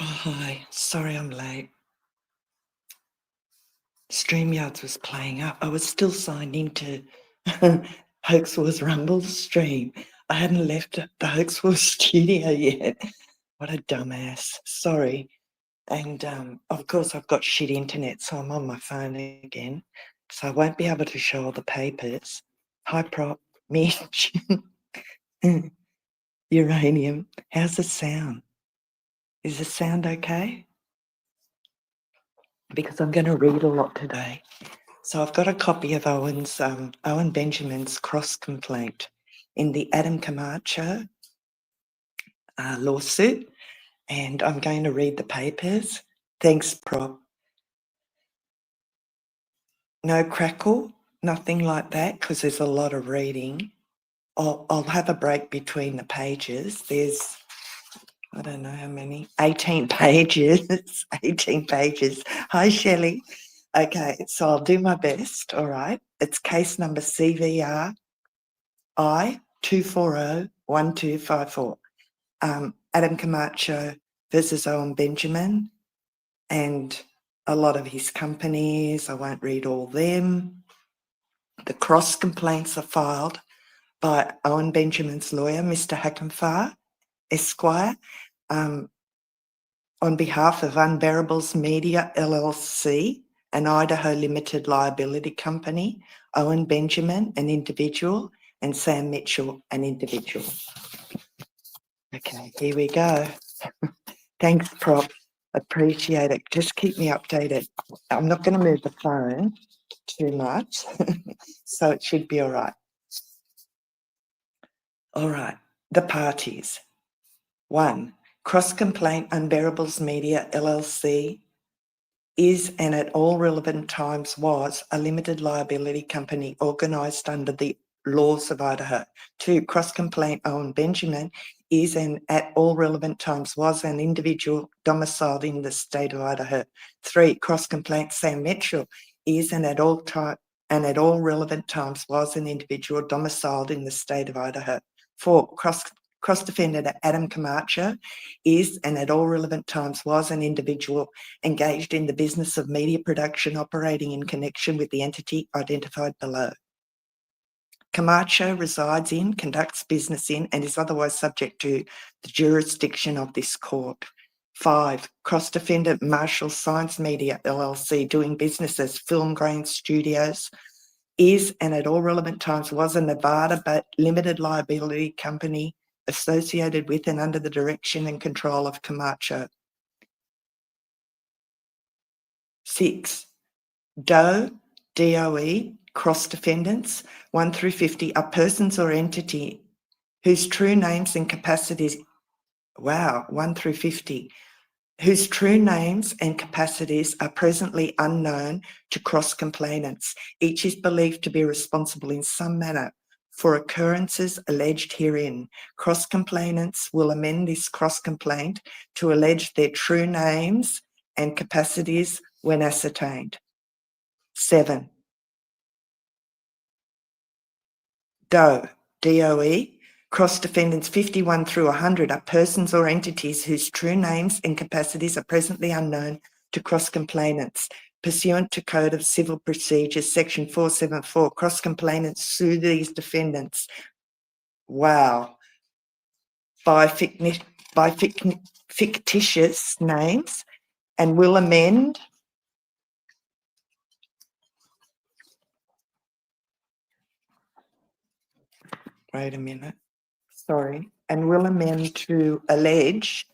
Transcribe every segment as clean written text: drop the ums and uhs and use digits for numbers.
Oh, hi. Sorry I'm late. StreamYards was playing up. I was still signed into Hoax Wars Rumble stream. I hadn't left the Hoax Wars studio yet. What a dumbass. Sorry. And of course I've got shit internet, so I'm on my phone again. So I won't be able to show all the papers. Hi, Prop. Mitch. Uranium. How's the sound? Is the sound okay? Because I'm going to read a lot today. So I've got a copy of Owen Benjamin's cross complaint in the Adam Camacho lawsuit, and I'm going to read the papers. Thanks, Prop. No crackle, nothing like that, because there's a lot of reading. I'll have a break between the pages. There's, I don't know how many, 18 pages, 18 pages. Hi, Shelley. Okay, so I'll do my best, all right? It's case number CVR I-240-1254. Adam Camacho versus Owen Benjamin and a lot of his companies. I won't read all them. The cross complaints are filed by Owen Benjamin's lawyer, Mr. Hackenfar, Esquire, on behalf of Unbearables Media LLC, an Idaho Limited Liability Company, Owen Benjamin, an individual, and Sam Mitchell, an individual. Okay, here we go. Thanks, Prop. Appreciate it. Just keep me updated. I'm not going to move the phone too much, so it should be all right. All right, the parties. 1. Cross-complaint Unbearables Media LLC is and at all relevant times was a limited liability company organised under the laws of Idaho. 2. Cross-complaint Owen Benjamin is and at all relevant times was an individual domiciled in the state of Idaho. 3. Cross-complaint Sam Mitchell is and at all relevant times was an individual domiciled in the state of Idaho. 4. Cross-defendant Adam Camacho is and at all relevant times was an individual engaged in the business of media production operating in connection with the entity identified below. Camacho resides in, conducts business in, and is otherwise subject to the jurisdiction of this court. 5. Cross-defendant Marshall Science Media LLC, doing business as Film Grain Studios, is and at all relevant times was a Nevada limited liability company associated with and under the direction and control of Camacho. 6. DOE, cross-defendants 1 through 50 are persons or entity whose true names and capacities, 1 through 50, whose true names and capacities are presently unknown to cross-complainants. Each is believed to be responsible in some manner for occurrences alleged herein. Cross-complainants will amend this cross-complaint to allege their true names and capacities when ascertained. 7. DOE, cross-defendants 51 through 100 are persons or entities whose true names and capacities are presently unknown to cross-complainants. Pursuant to Code of Civil Procedures, Section 474, cross-complainants sue these defendants, by fictitious names and will amend and will amend to allege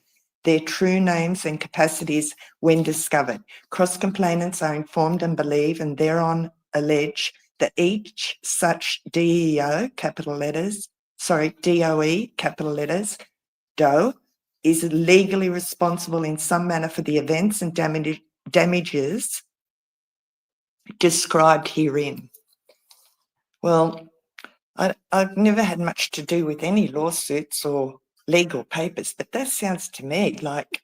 their true names and capacities when discovered. Cross-complainants are informed and believe and thereon allege that each such DOE, capital letters, DOE, is legally responsible in some manner for the events and damages described herein. Well, I've never had much to do with any lawsuits or legal papers, but that sounds to me like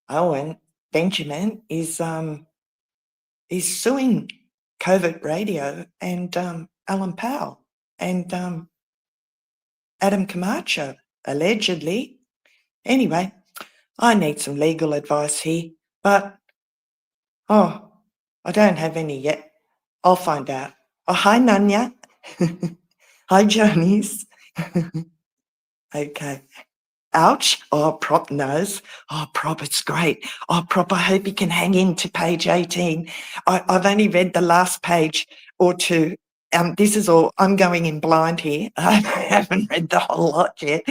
Owen Benjamin is suing Covert Radio and Alan Powell and Adam Camacho, allegedly. Anyway, I need some legal advice here, but, oh, I don't have any yet. I'll find out. Oh, hi, Nanya. Hi, Jonies. Okay. Ouch. Oh, Prop knows. Oh, Prop, it's great. Oh, Prop, I hope you can hang in to page 18. I've only read the last page or two. This is all, I'm going in blind here. I haven't read the whole lot yet.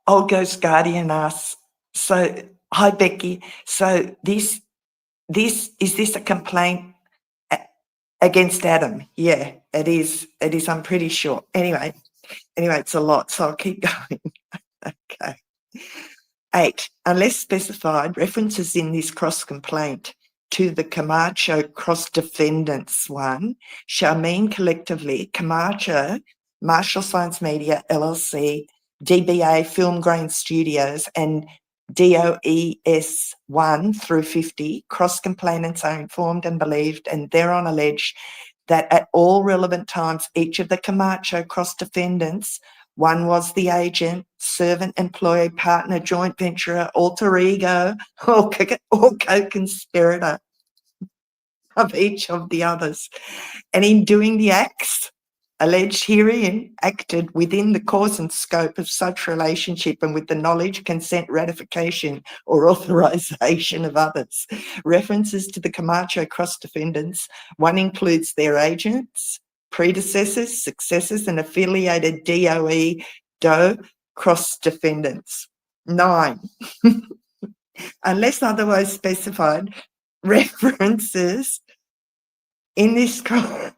Old Ghost Guardian asks, so, hi, Becky. So is this a complaint against Adam? Yeah, it is. It is, I'm pretty sure. Anyway, it's a lot, so I'll keep going. Okay. 8. Unless specified, references in this cross-complaint to the Camacho cross-defendants 1 shall mean collectively Camacho, Marshall Science Media, LLC, DBA Film Grain Studios, and DOES 1 through 50, cross-complainants are informed and believed and thereon alleged that at all relevant times, each of the Camacho cross-defendants, one was the agent, servant, employee, partner, joint venturer, alter ego, or co-conspirator of each of the others. And in doing the acts alleged herein, acted within the cause and scope of such relationship and with the knowledge, consent, ratification, or authorization of others. References to the Camacho cross-defendants, one includes their agents, predecessors, successors, and affiliated DOE cross-defendants. 9. Unless otherwise specified, references in this cross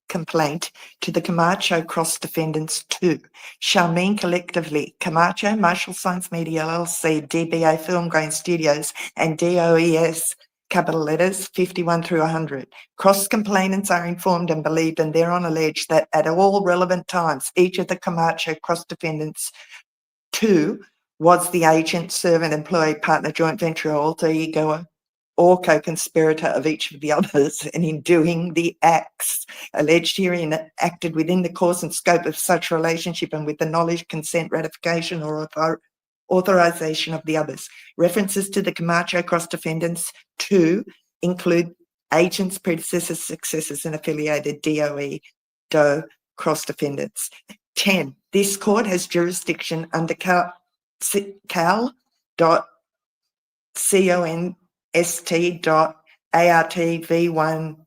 complaint to the Camacho cross defendants 2 shall mean collectively Camacho, Marshall Science Media LLC, DBA Film Grain Studios, and DOES, capital letters 51 through 100. Cross complainants are informed and believed and thereon alleged that at all relevant times, each of the Camacho cross defendants 2 was the agent, servant, employee, partner, joint venture, alter ego, or co-conspirator of each of the others, and in doing the acts alleged herein acted within the course and scope of such relationship and with the knowledge, consent, ratification, or authorization of the others. References to the Camacho cross-defendants 2 include agents, predecessors, successors, and affiliated DOE cross-defendants. 10. This court has jurisdiction under cal.const.artv1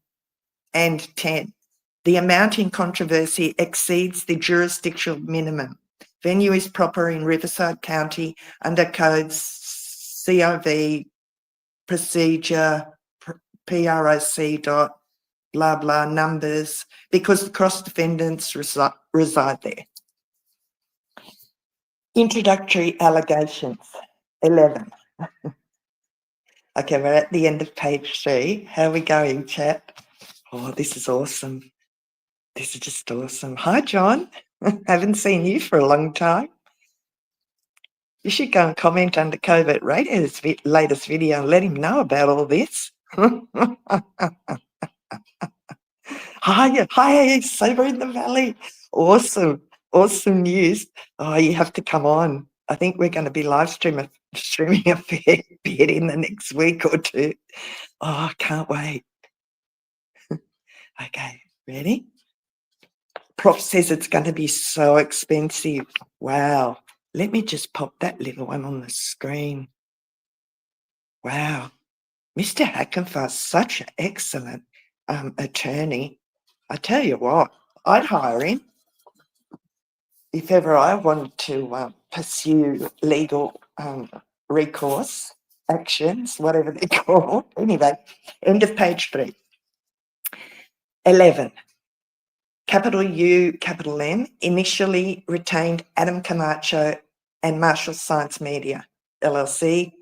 and 10. The amount in controversy exceeds the jurisdictional minimum. Venue is proper in Riverside County under codes COV procedure PROC dot blah blah numbers because the cross defendants reside there. Introductory allegations 11. Okay, we're at the end of page 3. How are we going, chat? Oh, this is awesome. This is just awesome. Hi, John. Haven't seen you for a long time. You should go and comment under Covert Radio's latest video and let him know about all this. Hi, Sabre in the Valley. Awesome news. Oh, you have to come on. I think we're going to be live streaming a fair bit in the next week or 2. Oh, I can't wait. Okay, ready? Prof says it's going to be so expensive. Wow. Let me just pop that little one on the screen. Wow. Mr. Hackenfast, such an excellent attorney. I tell you what, I'd hire him if ever I wanted to pursue legal recourse actions, whatever they're called. Anyway, end of page 3. 11. Capital U, capital M, initially retained Adam Camacho and Marshall Science Media, LLC,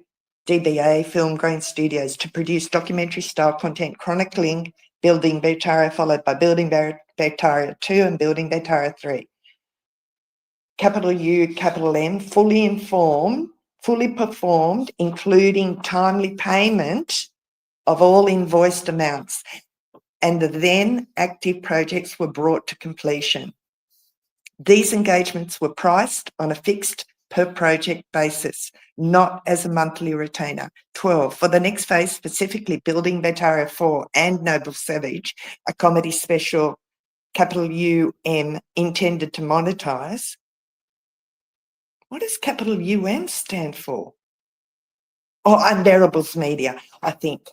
DBA, Film Grain Studios, to produce documentary-style content chronicling Building Betaria, followed by Building Betaria 2 and Building Betaria 3. Capital U, capital M, fully performed, including timely payment of all invoiced amounts. and the then active projects were brought to completion. These engagements were priced on a fixed per project basis, not as a monthly retainer. 12, for the next phase, specifically building Betaria 4 and Noble Savage, a comedy special, capital UM, intended to monetize. What does capital UM stand for? Oh, Unbearables Media, I think.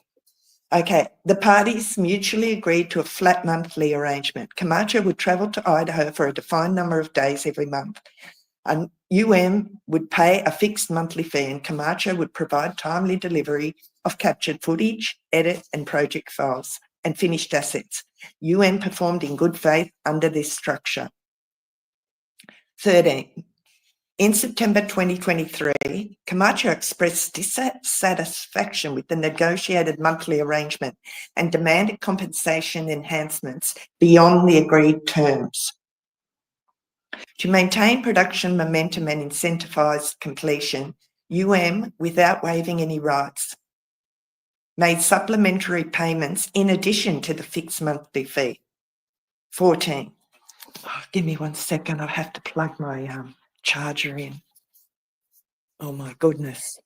Okay, the parties mutually agreed to a flat monthly arrangement. Camacho would travel to Idaho for a defined number of days every month. And would pay a fixed monthly fee, and Camacho would provide timely delivery of captured footage, edit and project files and finished assets. Performed in good faith under this structure. 13. In September 2023, Camacho expressed dissatisfaction with the negotiated monthly arrangement and demanded compensation enhancements beyond the agreed terms. To maintain production momentum and incentivise completion, without waiving any rights, made supplementary payments in addition to the fixed monthly fee. 14. Oh, give me 1 second, I have to plug my charger in. Oh my goodness.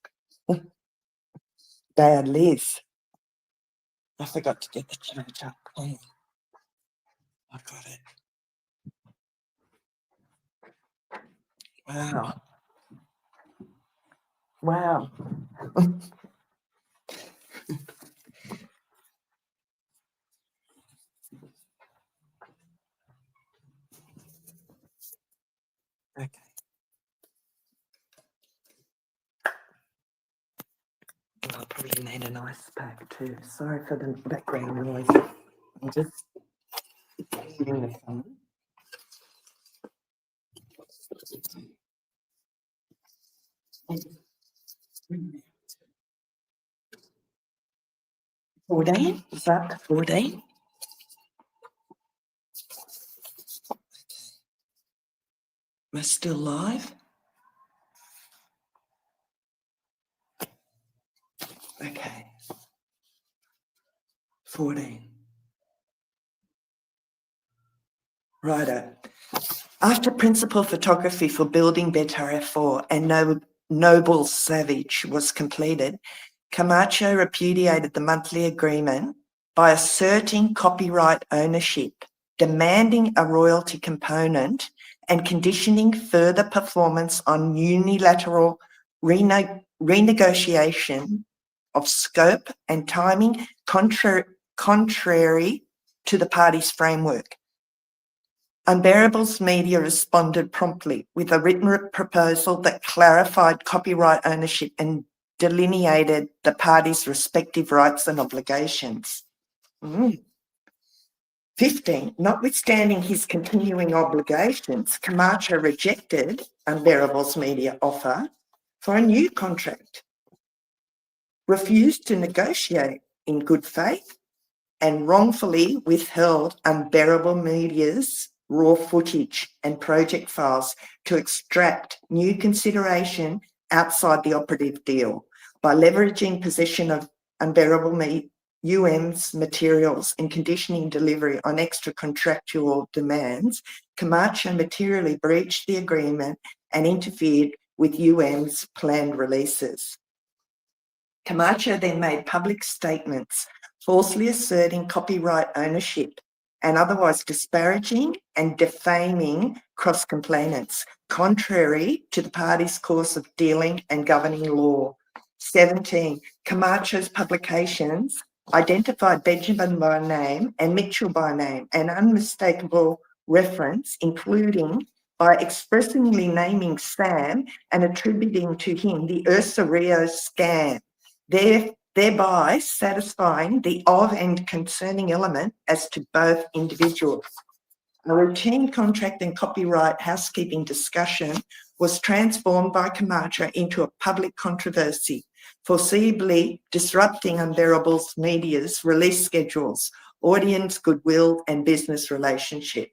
Bad Liz. I forgot to get the charger. I got it. Wow. Wow. Okay. I'll probably need an ice pack too. Sorry for the background noise. I'm just getting the phone. $14? Is that 14? Am I still live? Okay. 14. Righto. After principal photography for building Betaria 4 and Noble Savage was completed, Camacho repudiated the monthly agreement by asserting copyright ownership, demanding a royalty component, and conditioning further performance on unilateral renegotiation of scope and timing contrary to the parties' framework. Unbearables Media responded promptly with a written proposal that clarified copyright ownership and delineated the parties' respective rights and obligations. 15. Notwithstanding his continuing obligations, Camacho rejected Unbearables Media offer for a new contract, refused to negotiate in good faith, and wrongfully withheld Unbearable Media's raw footage and project files to extract new consideration outside the operative deal. By leveraging possession of Unbearable UM's materials and conditioning delivery on extra contractual demands, Camacho materially breached the agreement and interfered with UM's planned releases. Camacho then made public statements falsely asserting copyright ownership and otherwise disparaging and defaming cross-complainants, contrary to the parties' course of dealing and governing law. 17. Camacho's publications identified Benjamin by name and Mitchell by name, an unmistakable reference, including by expressly naming Sam and attributing to him the Ursa Rios scam, thereby satisfying the of and concerning element as to both individuals. A routine contract and copyright housekeeping discussion was transformed by Camacho into a public controversy, foreseeably disrupting Unbearables Media's release schedules, audience goodwill and business relationship.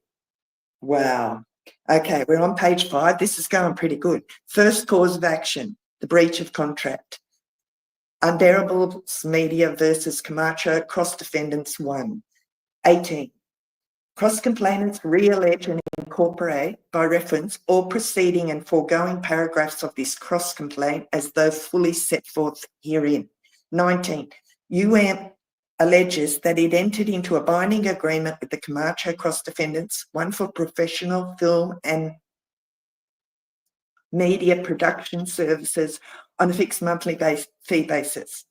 Wow. Okay, we're on page 5. This is going pretty good. First cause of action, the breach of contract. Unbearables Media versus Camacho, cross defendants 1. 18. Cross-complainants re-allege and incorporate by reference all preceding and foregoing paragraphs of this cross-complaint as though fully set forth herein. 19. alleges that it entered into a binding agreement with the Camacho cross-defendants, one for professional film and media production services on a fixed monthly fee basis.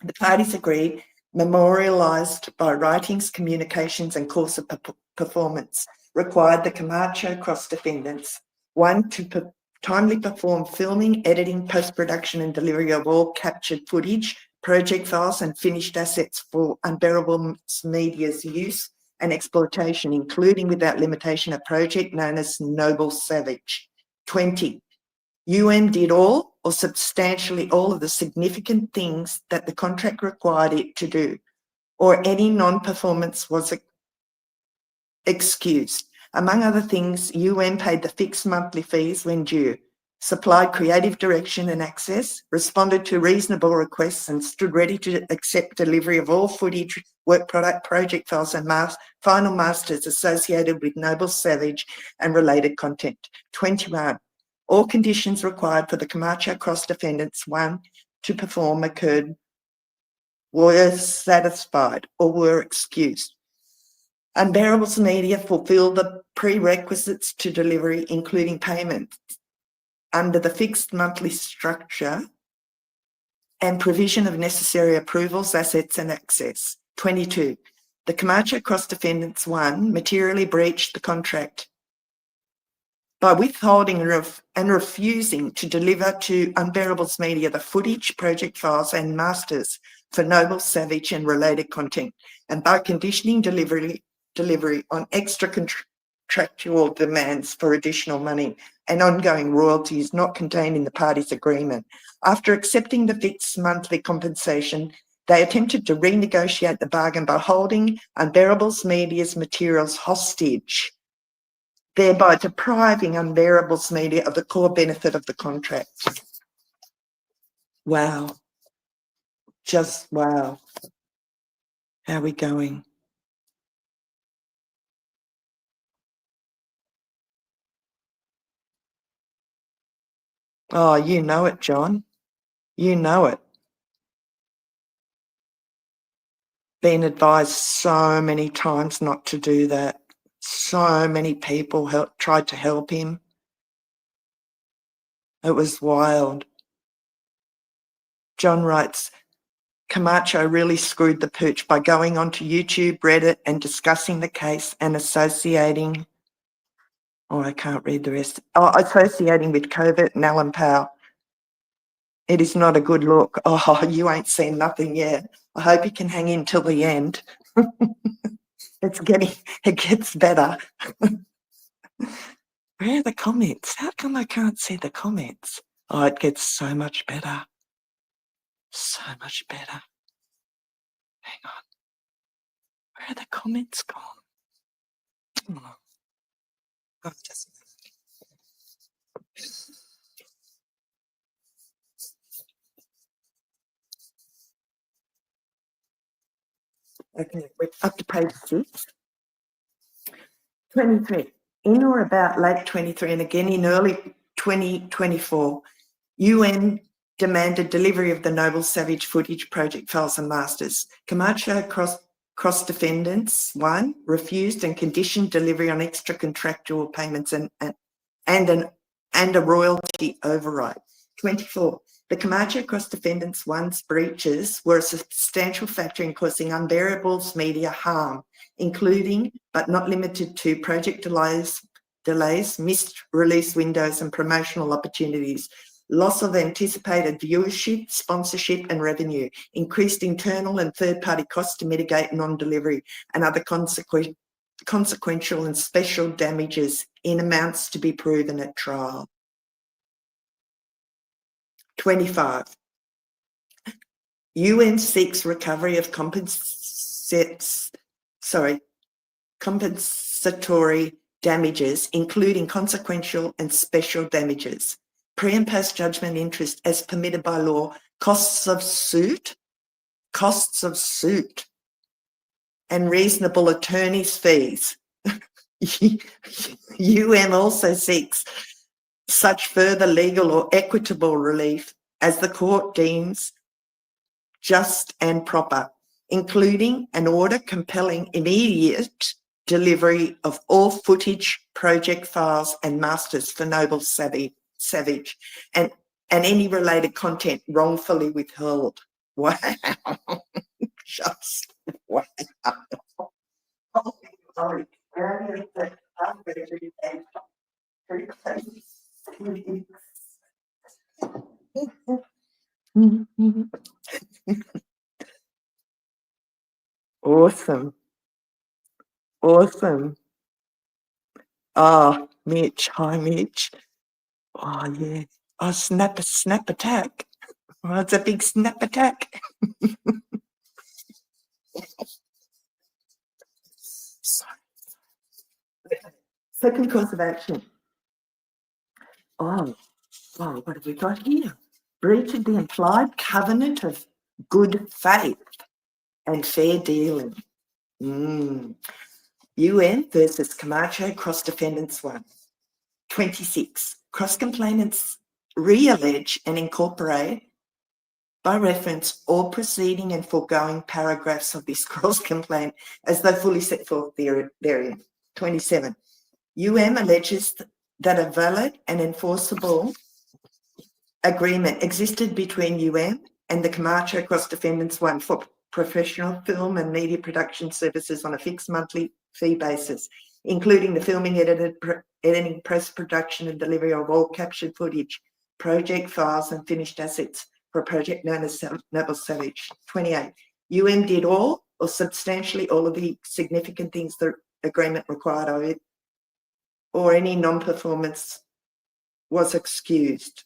The parties agreed, memorialised by writings, communications and course of performance, required the Camacho cross-defendants, one, to timely perform filming, editing, post-production and delivery of all captured footage, project files and finished assets for Unbearable Media's use and exploitation, including without limitation a project known as Noble Savage. 20. did all or substantially all of the significant things that the contract required it to do, or any non-performance was excused. Among other things, paid the fixed monthly fees when due, supplied creative direction and access, responded to reasonable requests and stood ready to accept delivery of all footage, work product, project files and final masters associated with Noble Savage and related content. 21. All conditions required for the Camacho cross-defendants, one, to perform occurred, were satisfied or were excused. Unbearable Media fulfilled the prerequisites to delivery, including payment under the fixed monthly structure and provision of necessary approvals, assets and access. 22. The Camacho cross-defendants, one, materially breached the contract by withholding and refusing to deliver to Unbearable Media the footage, project files and masters for Noble Savage and related content, and by conditioning delivery on extra contractual demands for additional money and ongoing royalties not contained in the parties' agreement. After accepting the fixed monthly compensation, they attempted to renegotiate the bargain by holding Unbearable Media's materials hostage, thereby depriving Unbearable Media of the core benefit of the contract. Wow. Just wow. How are we going? Oh, you know it, John. You know it. Been advised so many times not to do that. So many people tried to help him. It was wild. John writes, Camacho really screwed the pooch by going onto YouTube, Reddit and discussing the case and associating, I can't read the rest, associating with Covert and Alan Powell. It is not a good look. Oh, you ain't seen nothing yet. I hope you can hang in till the end. It gets better. Where are the comments? How come I can't see the comments? Oh, it gets so much better. So much better. Hang on. Where are the comments gone? Oh, God, just okay, we're up to page 6. 23. In or about late 23 and again in early 2024, UN demanded delivery of the Noble Savage footage, project files and masters. Camacho cross-defendants, one, refused and conditioned delivery on extra contractual payments and a royalty override. 24. The Camacho cross-defendants, one's breaches were a substantial factor in causing Unbearable Media harm, including but not limited to project delays, missed release windows and promotional opportunities, loss of anticipated viewership, sponsorship and revenue, increased internal and third-party costs to mitigate non-delivery and other consequential and special damages in amounts to be proven at trial. 25. UN seeks recovery of compensatory damages, including consequential and special damages, pre- and post-judgment interest as permitted by law, costs of suit, and reasonable attorney's fees. also seeks such further legal or equitable relief as the court deems just and proper, including an order compelling immediate delivery of all footage, project files and masters for Noble Savage and any related content wrongfully withheld. Wow. Just wow. Oh, sorry. Awesome. Awesome. Oh, Mitch. Hi, Mitch. Oh, yeah. Oh, snap attack. Oh, it's a big snap attack. Second course of action. Oh, what have we got here? Breach of the implied covenant of good faith and fair dealing. UN versus Camacho Cross Defendants 1. 26. Cross complainants re-allege and incorporate by reference all preceding and foregoing paragraphs of this cross complaint as though fully set forth therein. 27. alleges that a valid and enforceable agreement existed between and the Camacho Cross Defendants 1 for professional film and media production services on a fixed monthly fee basis, including the filming, editing, post-production and delivery of all captured footage, project files and finished assets for a project known as Noble Savage. 28. did all or substantially all of the significant things the agreement required of it, or any non-performance was excused.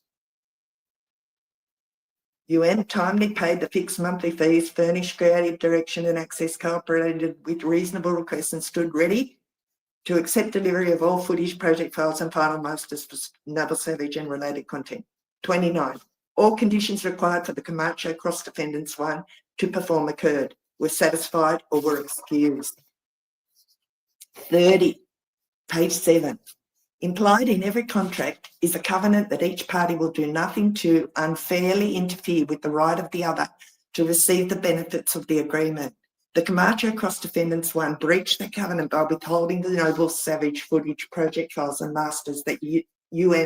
timely paid the fixed monthly fees, furnished creative direction and access, cooperated with reasonable requests and stood ready to accept delivery of all footage, project files and final masters for Noble Savage and related content. 29. All conditions required for the Camacho Cross Defendants 1 to perform occurred, were satisfied or were excused. 30. Page 7. Implied in every contract is a covenant that each party will do nothing to unfairly interfere with the right of the other to receive the benefits of the agreement. The Camacho Cross Defendants 1 breached the covenant by withholding the Noble Savage footage, project files and masters that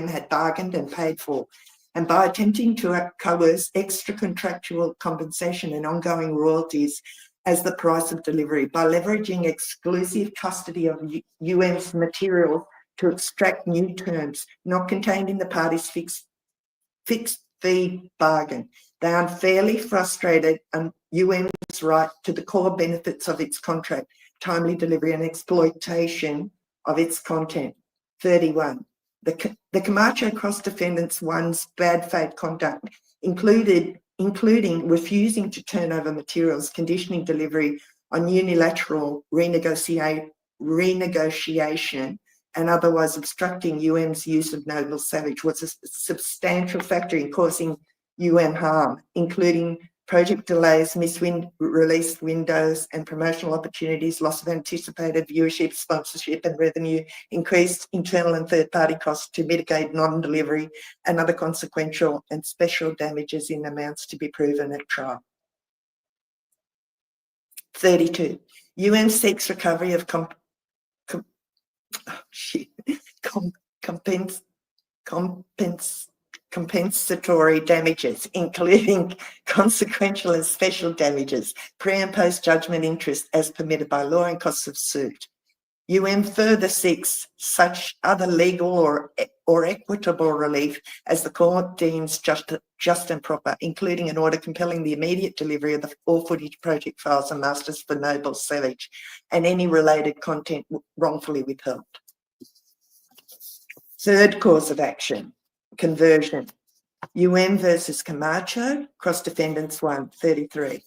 had bargained and paid for, and by attempting to coerce extra contractual compensation and ongoing royalties as the price of delivery by leveraging exclusive custody of materials to extract new terms not contained in the parties' fixed fee bargain. They unfairly frustrated UM's right to the core benefits of its contract, timely delivery and exploitation of its content. 31. The Camacho Cross Defendants 1's bad faith conduct including refusing to turn over materials, conditioning delivery on unilateral renegotiation and otherwise obstructing UM's use of Noble Savage was a substantial factor in causing harm, including project delays, release windows and promotional opportunities, loss of anticipated viewership, sponsorship and revenue, increased internal and third-party costs to mitigate non-delivery and other consequential and special damages in amounts to be proven at trial. 32. seeks recovery of compensatory damages, including consequential and special damages, pre- and post-judgment interest as permitted by law and costs of suit. further seeks such other legal or equitable relief as the court deems just and proper, including an order compelling the immediate delivery of all footage, project files and masters for Noble Savage and any related content wrongfully withheld. Third cause of action, conversion. versus Camacho, Cross Defendants 1, 33.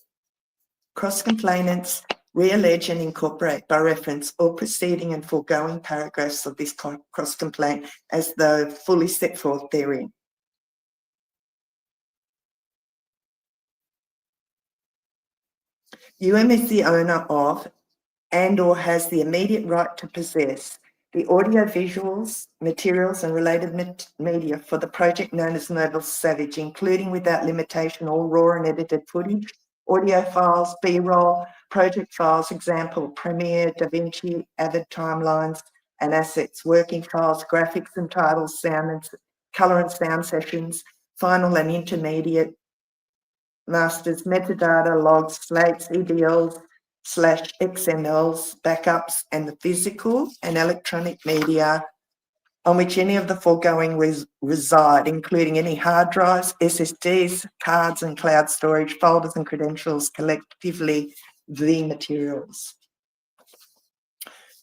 Cross complainants re-allege and incorporate by reference all preceding and foregoing paragraphs of this cross complaint as though fully set forth therein. is the owner of and or has the immediate right to possess the audio visuals, materials and related media for the project known as Noble Savage, including without limitation all raw and edited footage, audio files, B-roll, project files, example, Premiere, DaVinci, Avid timelines and assets, working files, graphics and titles, sound and colour and sound sessions, final and intermediate masters, metadata, logs, slates, EDLs, /XMLs, backups, and the physical and electronic media on which any of the foregoing reside, including any hard drives, SSDs, cards and cloud storage, folders and credentials, collectively the materials.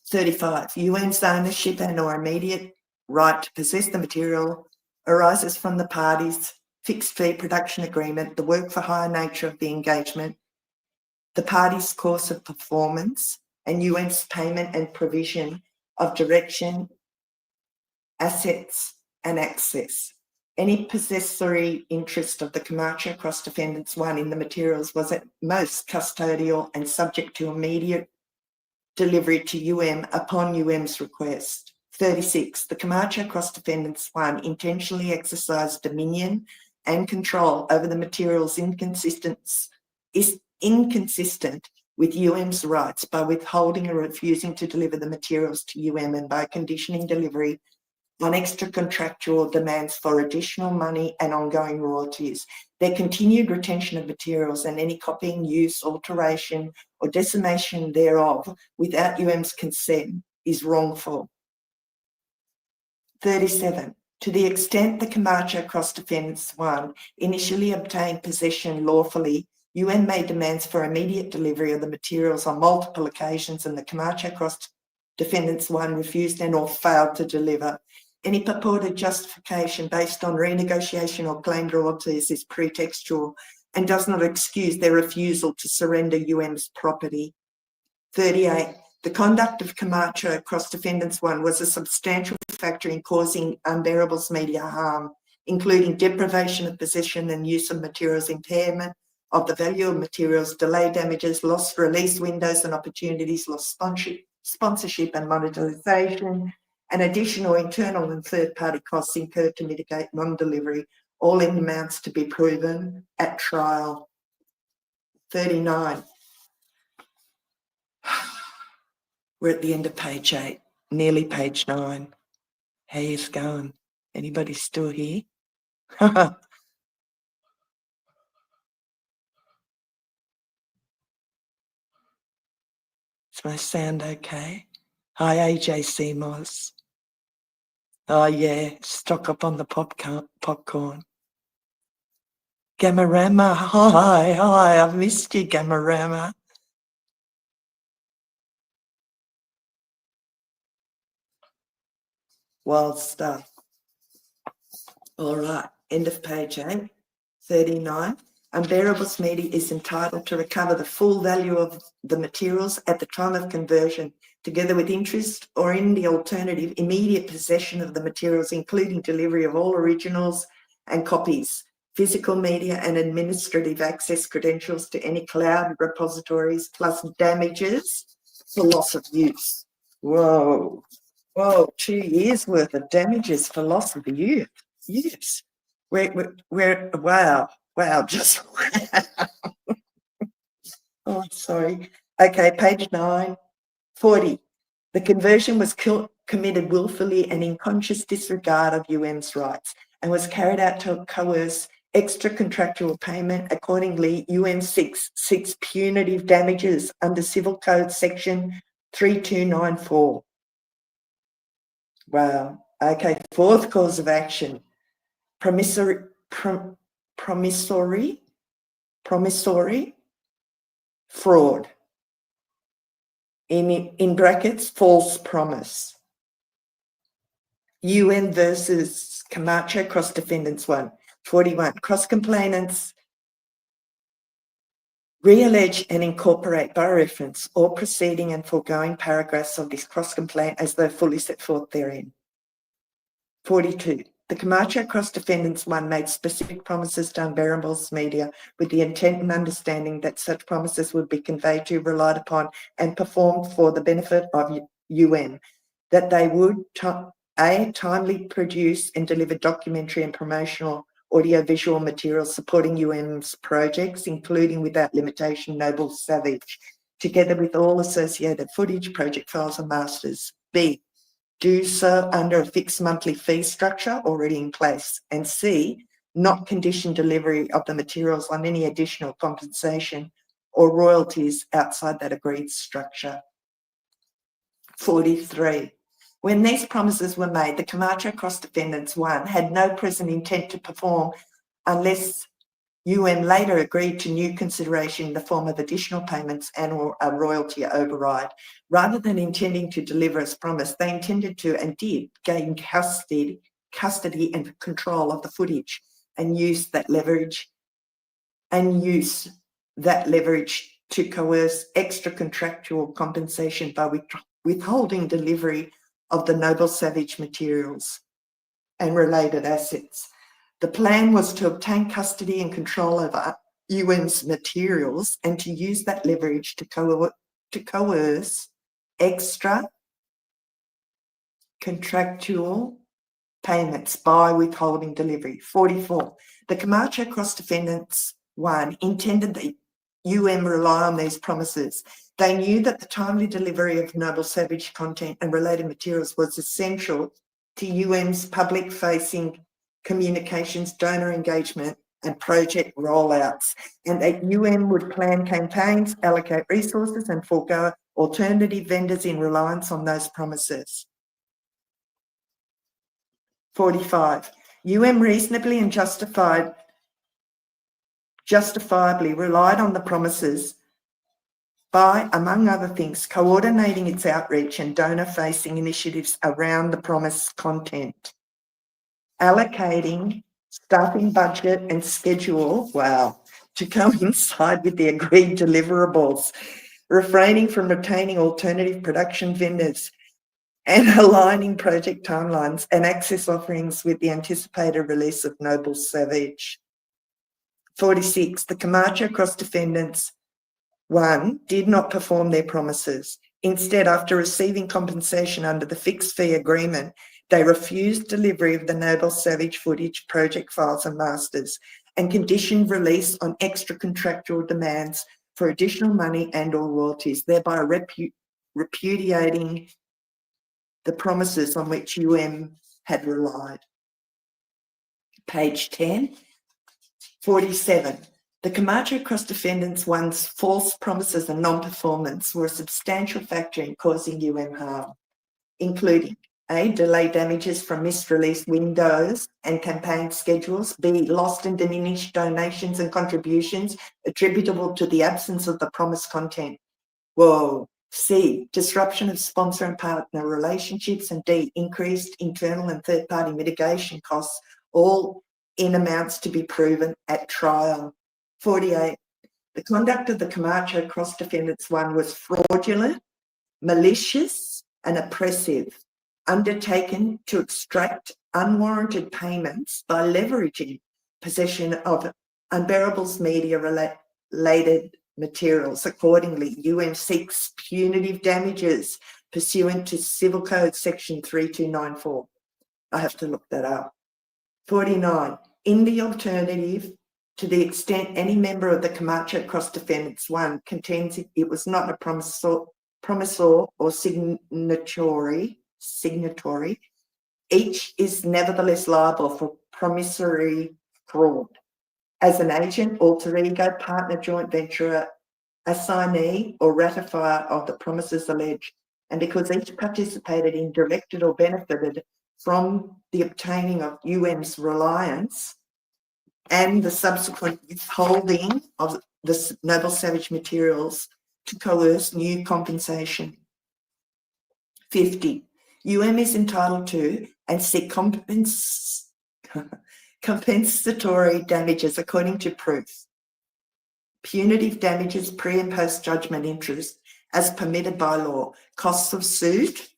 35. UM's ownership and or immediate right to possess the material arises from the parties' fixed fee production agreement, the work for hire nature of the engagement, the parties' course of performance, and UM's payment and provision of direction, assets, and access. Any possessory interest of the Camacho Cross Defendants 1 in the materials was at most custodial and subject to immediate delivery to UM upon UM's request. 36. The Camacho Cross Defendants 1 intentionally exercised dominion and control over the materials inconsistent with UM's rights by withholding or refusing to deliver the materials to UM and by conditioning delivery on extra contractual demands for additional money and ongoing royalties. Their continued retention of materials and any copying, use, alteration, or decimation thereof without UM's consent is wrongful. 37. To the extent the Camacho Cross Defendants 1 initially obtained possession lawfully, UM made demands for immediate delivery of the materials on multiple occasions and the Camacho Cross Defendants 1 refused and or failed to deliver. Any purported justification based on renegotiation or claimed royalties is pretextual and does not excuse their refusal to surrender UM's property. 38. The conduct of Camacho Cross Defendants 1 was a substantial factor in causing Unbearable's media harm, including deprivation of possession and use of materials, impairment of the value of materials, delay damages, lost release windows and opportunities, lost sponsorship and monetization, and additional internal and third-party costs incurred to mitigate non-delivery, all in amounts to be proven at trial. 39. We're at the end of page 8, nearly page 9. How is it going? Anybody still here? Is my sound okay? Hi, AJC Moz. Oh, yeah, stock up on the popcorn. Gamarama, hi, I've missed you, Gamarama. Wild stuff. All right, end of page 8, 39. Unbearable's media is entitled to recover the full value of the materials at the time of conversion, together with interest or, in the alternative, immediate possession of the materials, including delivery of all originals and copies, physical media and administrative access credentials to any cloud repositories, plus damages for loss of use. Whoa, 2 years worth of damages for loss of use. Yes. Wow, just oh, sorry. Okay, page 9, 40. The conversion was committed willfully and in conscious disregard of UM's rights and was carried out to coerce extra contractual payment. Accordingly, UM seeks punitive damages under Civil Code section 3294. Wow. Okay, fourth cause of action. Promissory fraud. In brackets, false promise. UN versus Camacho Cross Defendants 1. 41. Cross complainants re-allege and incorporate by reference all preceding and foregoing paragraphs of this cross complaint as though fully set forth therein. 42. The Camacho Cross Defendants 1 made specific promises to Unbearable's media with the intent and understanding that such promises would be conveyed to, relied upon, and performed for the benefit of that they would timely produce and deliver documentary and promotional audiovisual materials supporting UM's projects, including without limitation Noble Savage, together with all associated footage, project files and masters. B, do so under a fixed monthly fee structure already in place. And C, not condition delivery of the materials on any additional compensation or royalties outside that agreed structure. 43. When these promises were made, the Camacho Cross Defendants 1 had no present intent to perform unless later agreed to new consideration in the form of additional payments and or a royalty override. Rather than intending to deliver as promised, they intended to and did gain custody and control of the footage and use that leverage to coerce extra contractual compensation by withholding delivery of the Noble Savage materials and related assets. The plan was to obtain custody and control over UM's materials and to use that leverage to coerce extra contractual payments by withholding delivery. 44. The Camacho Cross Defendants 1 intended that rely on these promises. They knew that the timely delivery of Noble Savage content and related materials was essential to UM's public-facing communications, donor engagement, and project rollouts, and that would plan campaigns, allocate resources, and forego alternative vendors in reliance on those promises. 45. Reasonably and justifiably relied on the promises by, among other things, coordinating its outreach and donor-facing initiatives around the promised content, allocating staffing budget and schedule, to coincide with the agreed deliverables, refraining from retaining alternative production vendors, and aligning project timelines and access offerings with the anticipated release of Noble Savage. 46. The Camacho Cross Defendants 1 did not perform their promises. Instead, after receiving compensation under the fixed fee agreement, they refused delivery of the Noble Savage footage, project files and masters, and conditioned release on extra contractual demands for additional money and or royalties, thereby repudiating the promises on which had relied. Page 10. 47. The Camacho Cross Defendants 1's false promises and non-performance were a substantial factor in causing harm, including A, delayed damages from missed-release windows and campaign schedules, B, lost and diminished donations and contributions attributable to the absence of the promised content. C, disruption of sponsor and partner relationships, and D, increased internal and third-party mitigation costs, all in amounts to be proven at trial. 48. The conduct of the Camacho Cross Defendants 1 was fraudulent, malicious, and oppressive, undertaken to extract unwarranted payments by leveraging possession of Unbearable's media-related materials. Accordingly, seeks punitive damages pursuant to Civil Code Section 3294. I have to look that up. 49. In the alternative, to the extent any member of the Camacho Cross Defendants 1 contends it was not a promisor or signatory, each is nevertheless liable for promissory fraud as an agent, alter ego, partner, joint venturer, assignee, or ratifier of the promises alleged, and because each participated in, directed, or benefited from the obtaining of reliance and the subsequent withholding of the Noble Savage materials to coerce new compensation. 50. is entitled to and seek compensatory damages according to proof. Punitive damages, pre- and post-judgment interest as permitted by law, costs of suit,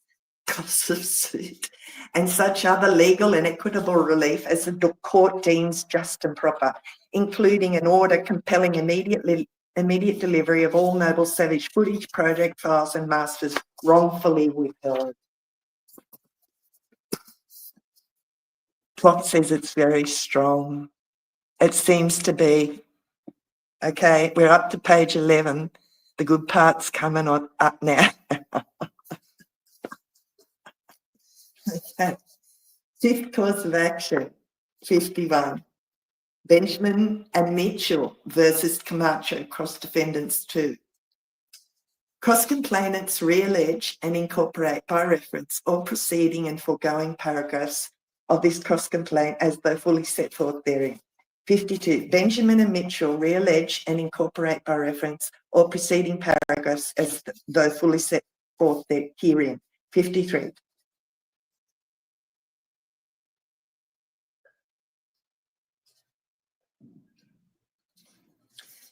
and such other legal and equitable relief as the court deems just and proper, including an order compelling immediate delivery of all Noble Savage footage, project files and masters wrongfully withheld. Plot says it's very strong. It seems to be. Okay, we're up to page 11. The good part's coming on up now. Okay. Fifth course of action, 51. Benjamin and Mitchell versus Camacho, cross defendants 2. Cross complainants re-allege and incorporate by reference all preceding and foregoing paragraphs of this cross complaint as though fully set forth therein. 52. Benjamin and Mitchell re-allege and incorporate by reference all preceding paragraphs as though fully set forth herein. 53.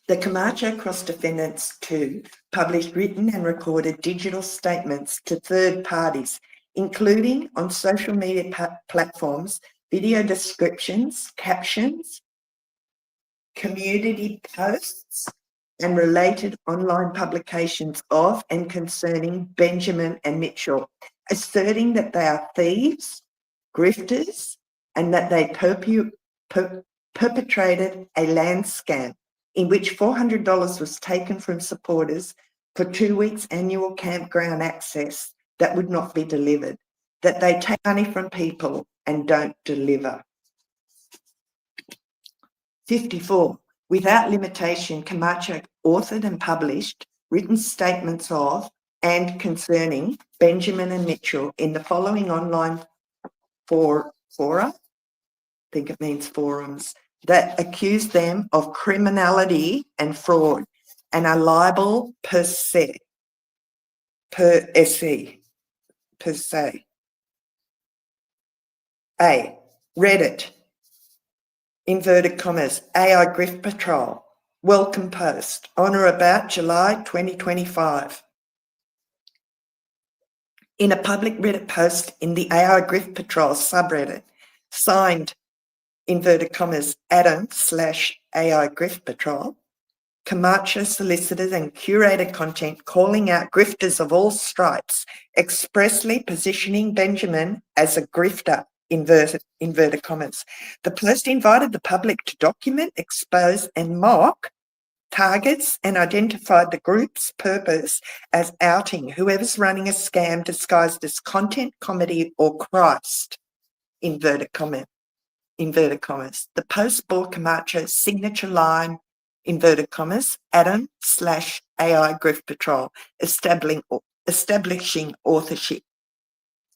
The Camacho cross defendants 2 published written and recorded digital statements to third parties, including on social media platforms, video descriptions, captions, community posts, and related online publications of and concerning Benjamin and Mitchell, asserting that they are thieves, grifters, and that they perpetrated a land scam in which $400 was taken from supporters for 2 weeks annual campground access that would not be delivered, that they take money from people and don't deliver. 54. Without limitation, Camacho authored and published written statements of and concerning Benjamin and Mitchell in the following online fora, I think it means forums, that accuse them of criminality and fraud and are liable per se. A. Reddit, inverted commas, AI Grift Patrol, welcome post, on or about July 2025. In a public Reddit post in the AI Grift Patrol subreddit, signed, inverted commas, Adam/AI Grift Patrol, Camacho solicited and curated content calling out grifters of all stripes, expressly positioning Benjamin as a grifter, inverted commas. The post invited the public to document, expose and mock targets and identified the group's purpose as outing whoever's running a scam disguised as content, comedy or Christ, inverted commas. The post bore Camacho's signature line, inverted commas, Adam/AI Grift Patrol, establishing authorship.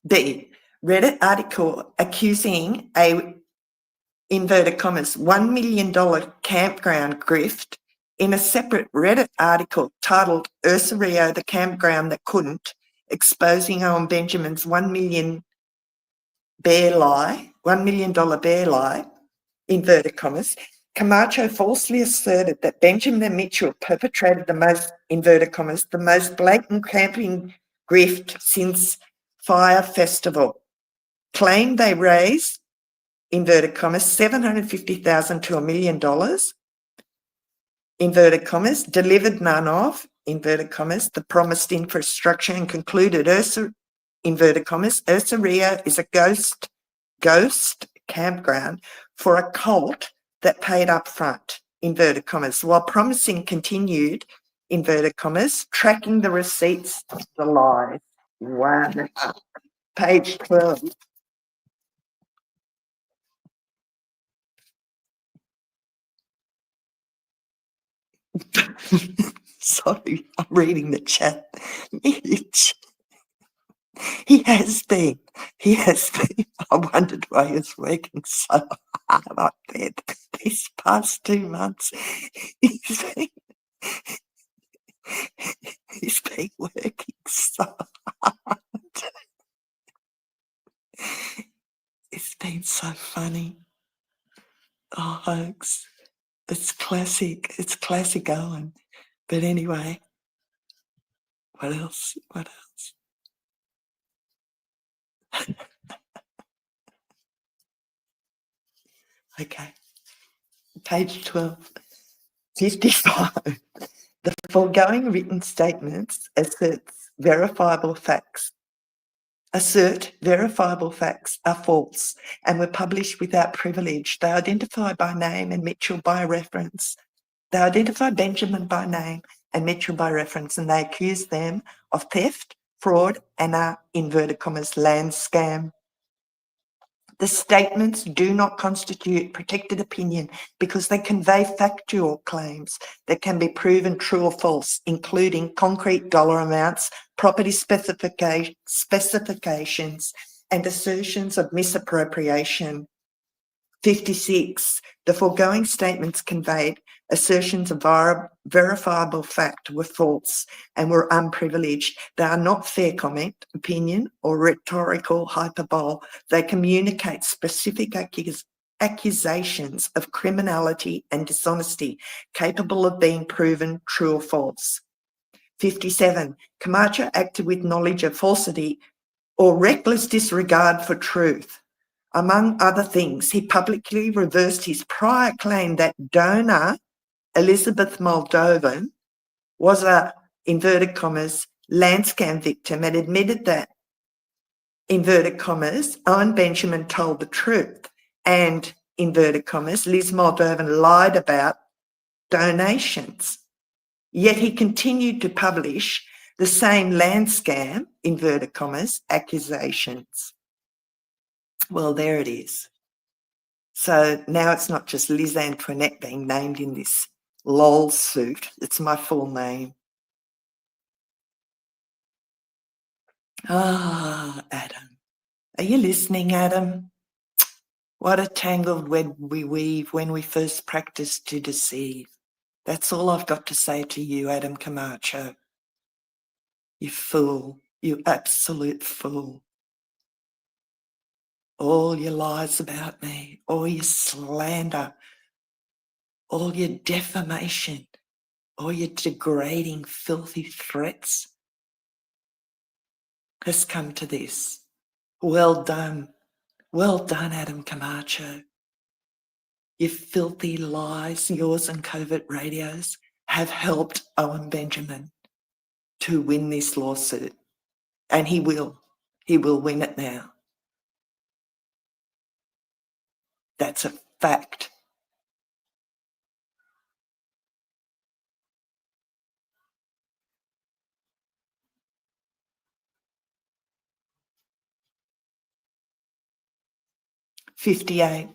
B. Reddit article accusing a, inverted commas, $1 million campground grift in a separate Reddit article titled Ursa Rio, the campground that couldn't, exposing Owen Benjamin's $1 million bear lie, inverted commas, Camacho falsely asserted that Benjamin and Mitchell perpetrated the most, inverted commas, the most blatant camping grift since Fire Festival, claimed they raised, inverted commas, $750,000 to $1 million, inverted commas, delivered none of, inverted commas, the promised infrastructure, and concluded Ursa, inverted commas, Ursa Rio is a ghost campground for a cult that paid up front, inverted commas, while promising continued, inverted commas, tracking the receipts of the lie. Wow. Page 12. Sorry, I'm reading the chat. He has been. I wondered why he was working so hard up there these past 2 months. He's been working so hard. It's been so funny. Oh, hoax. It's classic. It's classic Owen. But anyway, what else? Okay. Page 12. 55. The foregoing written statements assert verifiable facts are false and were published without privilege. They identify by name and Mitchell by reference. They identify Benjamin by name and Mitchell by reference, and they accuse them of theft, fraud, and a, inverted commas, land scam. The statements do not constitute protected opinion because they convey factual claims that can be proven true or false, including concrete dollar amounts, property specifications, and assertions of misappropriation. 56. The foregoing statements conveyed assertions of verifiable fact were false and were unprivileged. They are not fair comment, opinion, or rhetorical hyperbole. They communicate specific accusations of criminality and dishonesty capable of being proven true or false. 57. Camacho acted with knowledge of falsity or reckless disregard for truth. Among other things, he publicly reversed his prior claim that donor Elizabeth Moldovan was a, inverted commas, land scam victim and admitted that, inverted commas, Owen Benjamin told the truth and, inverted commas, Liz Moldovan lied about donations. Yet he continued to publish the same land scam, inverted commas, accusations. Well, there it is. So now it's not just Liz Antoinette being named in this lol suit. It's my full name. Ah, Adam. Are you listening, Adam? What a tangled web we weave when we first practice to deceive. That's all I've got to say to you, Adam Camacho. You fool. You absolute fool. All your lies about me, all your slander, all your defamation, all your degrading, filthy threats has come to this. Well done. Well done, Adam Camacho. Your filthy lies, yours and covert radios, have helped Owen Benjamin to win this lawsuit. And he will. He will win it now. That's a fact. "58.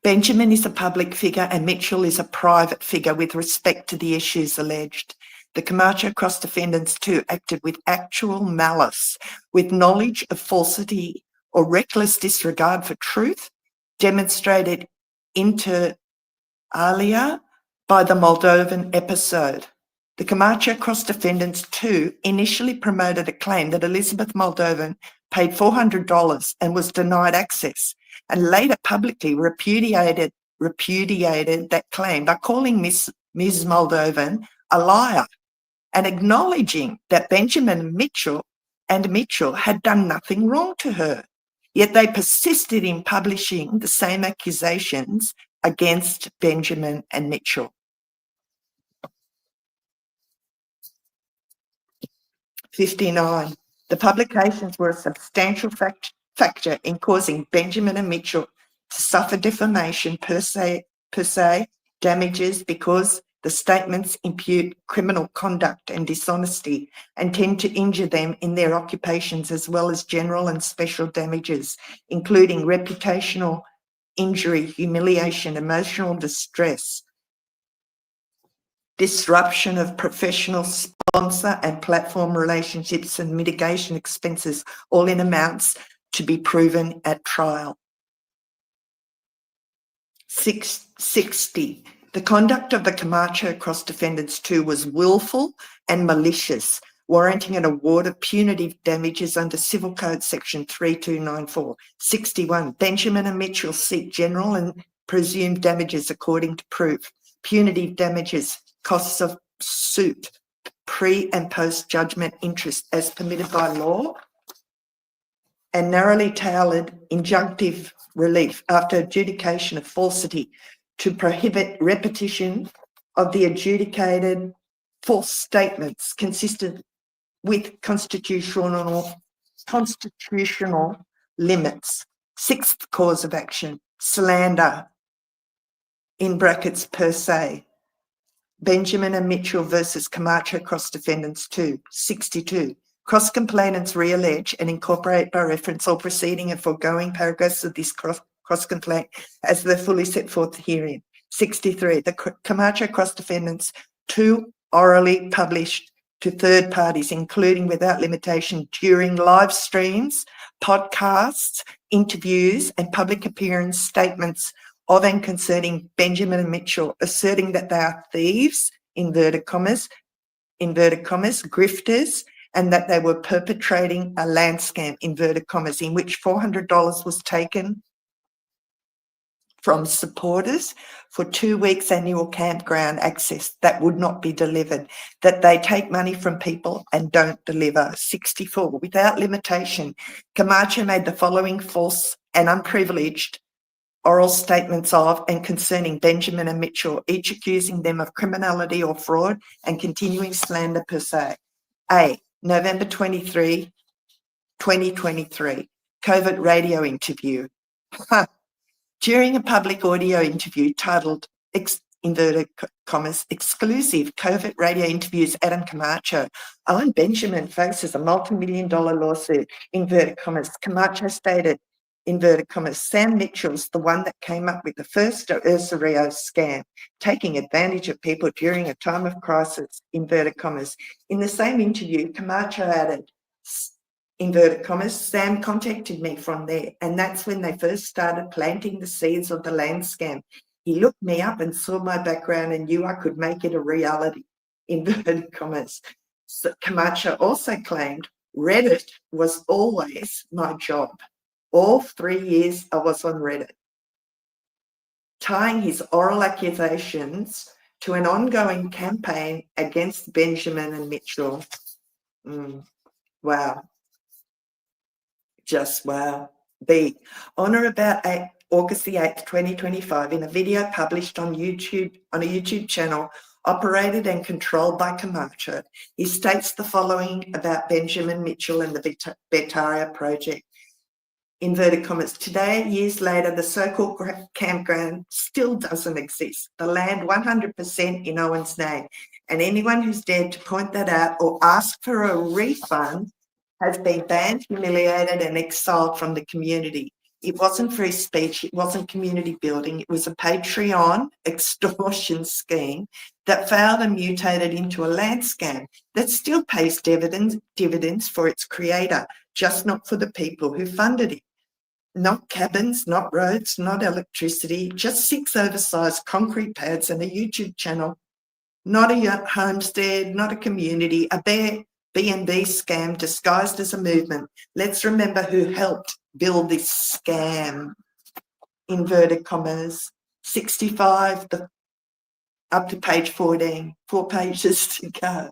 Benjamin is a public figure and Mitchell is a private figure with respect to the issues alleged. The Camacho cross defendants too acted with actual malice, with knowledge of falsity or reckless disregard for truth, demonstrated inter alia by the Moldovan episode. The Camacho cross defendants too initially promoted a claim that Elizabeth Moldovan paid $400 and was denied access, and later publicly repudiated that claim by calling Ms. Moldovan a liar and acknowledging that Benjamin and Mitchell had done nothing wrong to her. Yet they persisted in publishing the same accusations against Benjamin and Mitchell. 59. The publications were a substantial factor in causing Benjamin and Mitchell to suffer defamation per se damages because the statements impute criminal conduct and dishonesty and tend to injure them in their occupations, as well as general and special damages, including reputational injury, humiliation, emotional distress, disruption of professional sponsor and platform relationships, and mitigation expenses, all in amounts to be proven at trial. 60. The conduct of the Camacho cross defendants too was willful and malicious, warranting an award of punitive damages under Civil Code section 3294. 61. Benjamin and Mitchell seek general and presumed damages according to proof. Punitive damages, costs of suit, pre and post judgment interest as permitted by law. and narrowly tailored injunctive relief after adjudication of falsity to prohibit repetition of the adjudicated false statements consistent with constitutional limits. Sixth cause of action, slander, in brackets per se. Benjamin and Mitchell versus Camacho cross defendants 2, 62. Cross complainants re-allege and incorporate by reference all preceding and foregoing paragraphs of this cross complaint as they're fully set forth herein. 63. The Camacho cross defendants 2 orally published to third parties, including without limitation during live streams, podcasts, interviews, and public appearance statements of and concerning Benjamin and Mitchell, asserting that they are thieves, inverted commas, grifters, and that they were perpetrating a land scam, inverted commas, in which $400 was taken from supporters for 2 weeks annual campground access that would not be delivered, that they take money from people and don't deliver. 64. Without limitation, Camacho made the following false and unprivileged oral statements of and concerning Benjamin and Mitchell, each accusing them of criminality or fraud and continuing slander per se. A. November 23, 2023, covert radio interview. During a public audio interview titled, inverted commas, exclusive covert radio interviews, Adam Camacho, Owen Benjamin faces a multi-million-dollar lawsuit, inverted commas. Camacho stated, inverted commas, Sam Mitchell's the one that came up with the first Ursa Rio scam, taking advantage of people during a time of crisis, inverted commas. In the same interview, Camacho added, inverted commas, Sam contacted me from there, and that's when they first started planting the seeds of the land scam. He looked me up and saw my background and knew I could make it a reality, inverted commas. So Camacho also claimed Reddit was always my job. All 3 years I was on Reddit, tying his oral accusations to an ongoing campaign against Benjamin and Mitchell. Wow. Just wow. B. On or about August the 8th, 2025, in a video published on a YouTube channel operated and controlled by Camacho, he states the following about Benjamin Mitchell and the Betaria project. Inverted commas, today, years later, the so-called campground still doesn't exist. The land 100% in Owen's name. And anyone who's dared to point that out or ask for a refund has been banned, humiliated, and exiled from the community. It wasn't free speech. It wasn't community building. It was a Patreon extortion scheme that failed and mutated into a land scam that still pays dividends for its creator, just not for the people who funded it. Not cabins, not roads, not electricity, just 6 oversized concrete pads and a YouTube channel. Not a homestead, not a community, a bare B&B scam disguised as a movement. Let's remember who helped build this scam. Inverted commas. 65, up to page 14, 4 pages to go.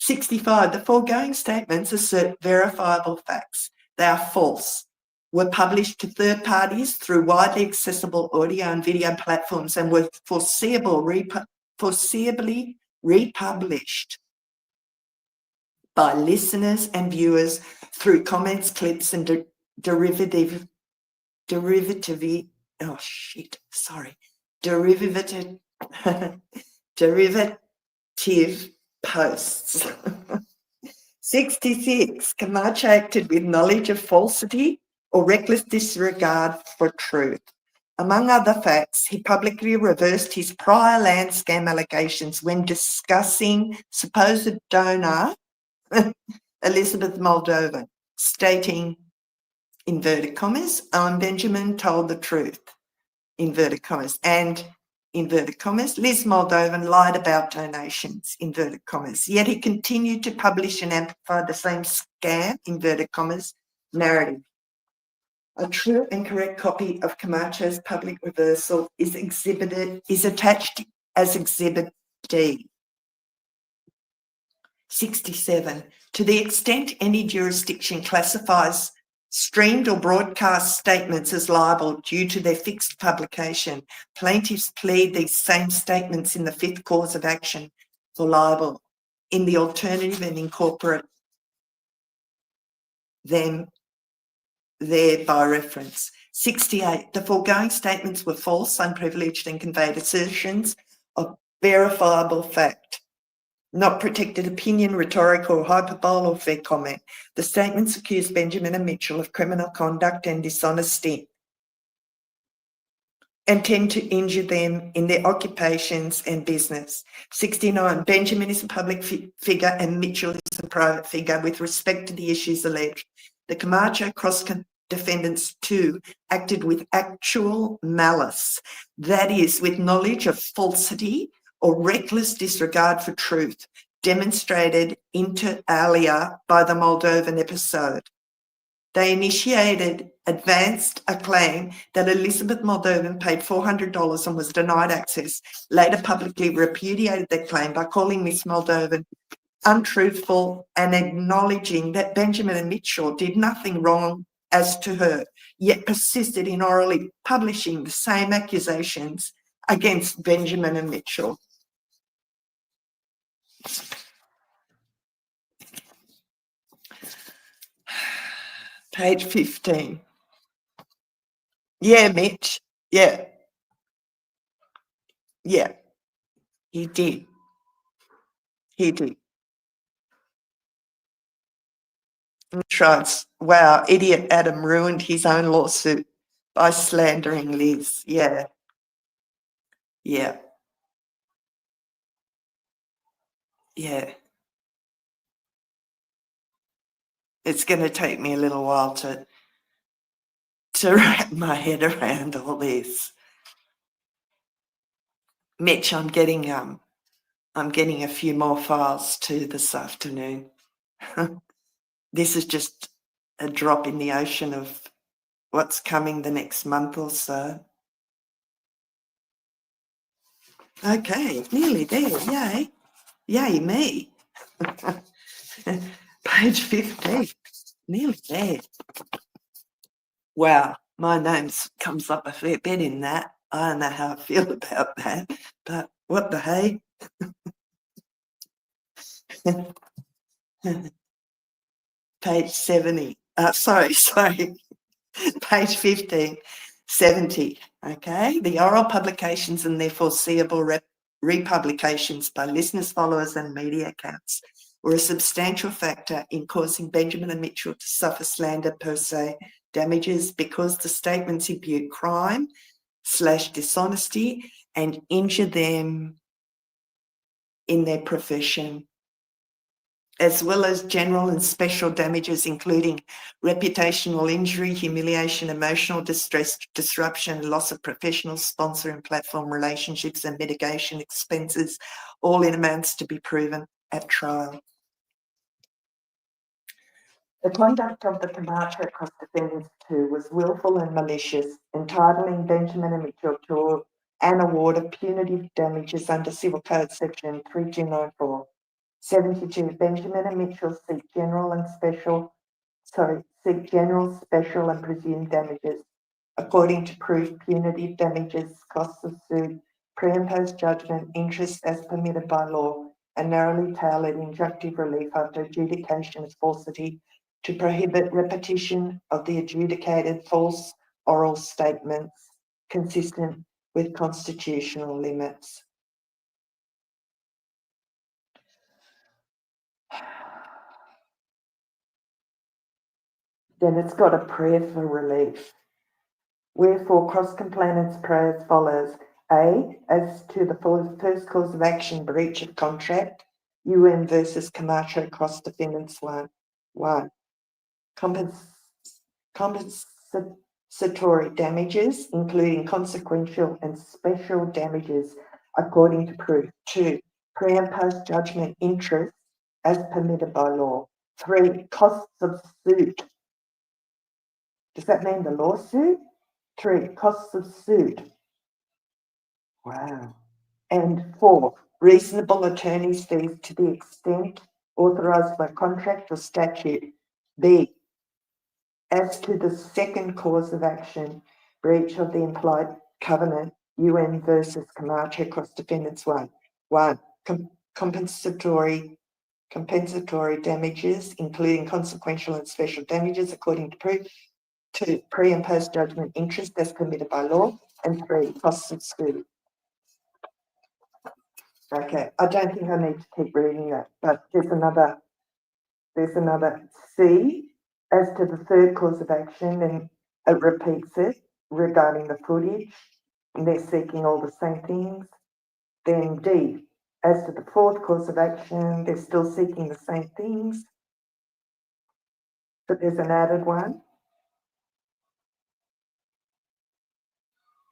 65, the foregoing statements assert verifiable facts. They are false, were published to third parties through widely accessible audio and video platforms and were foreseeably republished by listeners and viewers through comments, clips, and derivative posts. 66, Camacho acted with knowledge of falsity or reckless disregard for truth. Among other facts, he publicly reversed his prior land scam allegations when discussing supposed donor Elizabeth Moldovan, stating, inverted commas, Owen Benjamin told the truth, inverted commas, and, inverted commas, Liz Moldovan lied about donations, inverted commas, yet he continued to publish and amplify the same scam, inverted commas, narrative. A true and correct copy of Camacho's public reversal is attached as Exhibit D. 67. To the extent any jurisdiction classifies streamed or broadcast statements as liable due to their fixed publication. Plaintiffs plead these same statements in the fifth cause of action for libel. In the alternative, and incorporate them there by reference. 68. The foregoing statements were false, unprivileged, and conveyed assertions of verifiable fact, not protected opinion, rhetorical or hyperbole or fair comment. The statements accused Benjamin and Mitchell of criminal conduct and dishonesty and tend to injure them in their occupations and business. 69. Benjamin is a public figure and Mitchell is a private figure with respect to the issues alleged. The Camacho cross defendants too acted with actual malice, that is, with knowledge of falsity or reckless disregard for truth, demonstrated inter alia by the Moldovan episode. They advanced a claim that Elizabeth Moldovan paid $400 and was denied access, later publicly repudiated that claim by calling Miss Moldovan untruthful and acknowledging that Benjamin and Mitchell did nothing wrong as to her, yet persisted in orally publishing the same accusations against Benjamin and Mitchell. Page 15. Yeah, Mitch. Yeah. Yeah. He did. He did. Trials. Wow, idiot Adam ruined his own lawsuit by slandering Liz. Yeah. Yeah. Yeah. It's going to take me a little while to wrap my head around all this. Mitch, I'm getting a few more files too this afternoon. This is just a drop in the ocean of what's coming the next month or so. Okay, nearly there. Yay. Yay me. Page 15. Nearly there. Wow, my name comes up a fair bit in that. I don't know how I feel about that, but what the hey? Page 70. Sorry. Page 15. 70. Okay. The oral publications and their foreseeable republications by listeners, followers, and media accounts were a substantial factor in causing Benjamin and Mitchell to suffer slander per se damages because the statements impute crime/dishonesty and injure them in their profession, as well as general and special damages, including reputational injury, humiliation, emotional distress, disruption, loss of professional sponsor and platform relationships, and mitigation expenses, all in amounts to be proven at trial. The conduct of the Camacho cross defendants too was willful and malicious, entitling Benjamin and Mitchell to an award of punitive damages under Civil Code Section 3294. 72. Benjamin and Mitchell seek general, special, and presumed damages. According to proof, punitive damages, costs of suit, pre and post judgment, interest as permitted by law, and narrowly tailored injunctive relief after adjudication of falsity to prohibit repetition of the adjudicated false oral statements consistent with constitutional limits. Then it's got a prayer for relief. Wherefore, cross-complainants pray as follows. A, as to the first cause of action, breach of contract, UN versus Camacho Cross Defendants 1. Compensatory damages, including consequential and special damages, according to proof. 2, pre and post judgment interest as permitted by law. 3, costs of suit. Does that mean the lawsuit? 3, costs of suit. Wow. And 4, reasonable attorney's fees to the extent authorised by contract or statute. B, As to the second cause of action, breach of the implied covenant, UN versus Camacho Cross Defendants 1. Compensatory damages, including consequential and special damages according to proof. 2. Pre and post judgment interest as permitted by law. And 3. Costs of suit. Okay, I don't think I need to keep reading that, but there's another C. As to the third cause of action, and it repeats it regarding the footage, and they're seeking all the same things. Then D. As to the fourth cause of action, they're still seeking the same things, but there's an added one.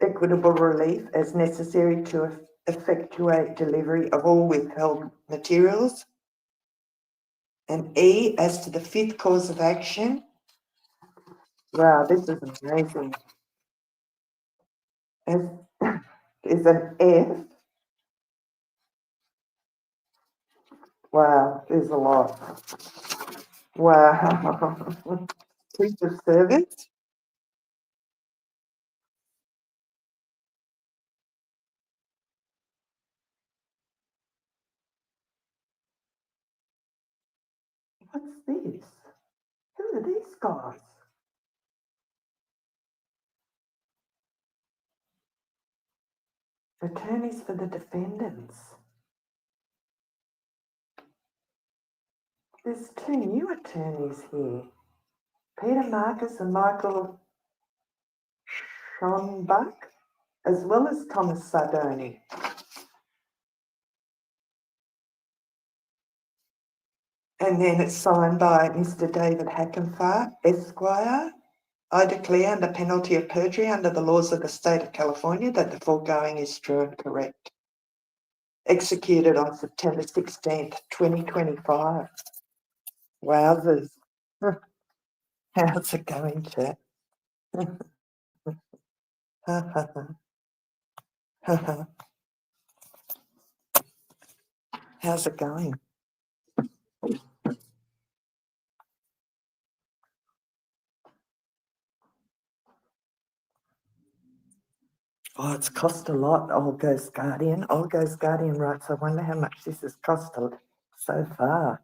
Equitable relief as necessary to effectuate delivery of all withheld materials. And E, as to the fifth cause of action, wow, this is amazing. There's an F. Wow, there's a lot. Wow. Proof of service. What's this? Who are these guys? Attorneys for the defendants. There's two new attorneys here. Peter Marcus and Michael Schonbach, as well as Thomas Sardoni. And then it's signed by Mr. David Hackenfart, Esquire. I declare under penalty of perjury under the laws of the state of California that the foregoing is true and correct. Executed on September 16th, 2025. Wowzers. How's it going, chat? How's it going? Oh, it's cost a lot, Old Ghost Guardian. Old Ghost Guardian writes, I wonder how much this has cost so far.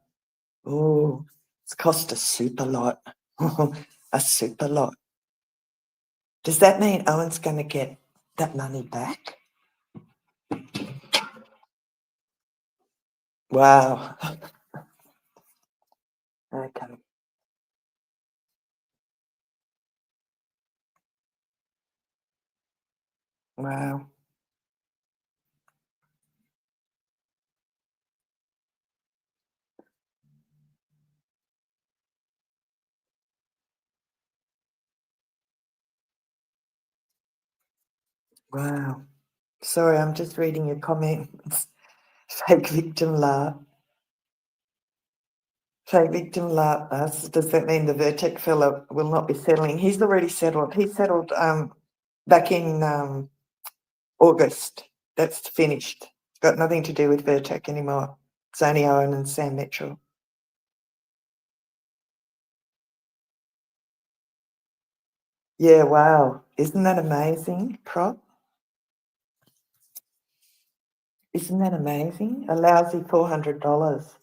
Oh, it's cost a super lot. A super lot. Does that mean Owen's going to get that money back? Wow. Okay. Wow. Wow. Sorry, I'm just reading your comments. Fake victim laugh. Fake victim laugh. Does that mean the Vertex fellow will not be settling? He's already settled. He settled back in August. That's finished. It's got nothing to do with Vertex anymore. It's only Owen and Sam Mitchell. Yeah, wow. Isn't that amazing, Prop? Isn't that amazing? A lousy $400.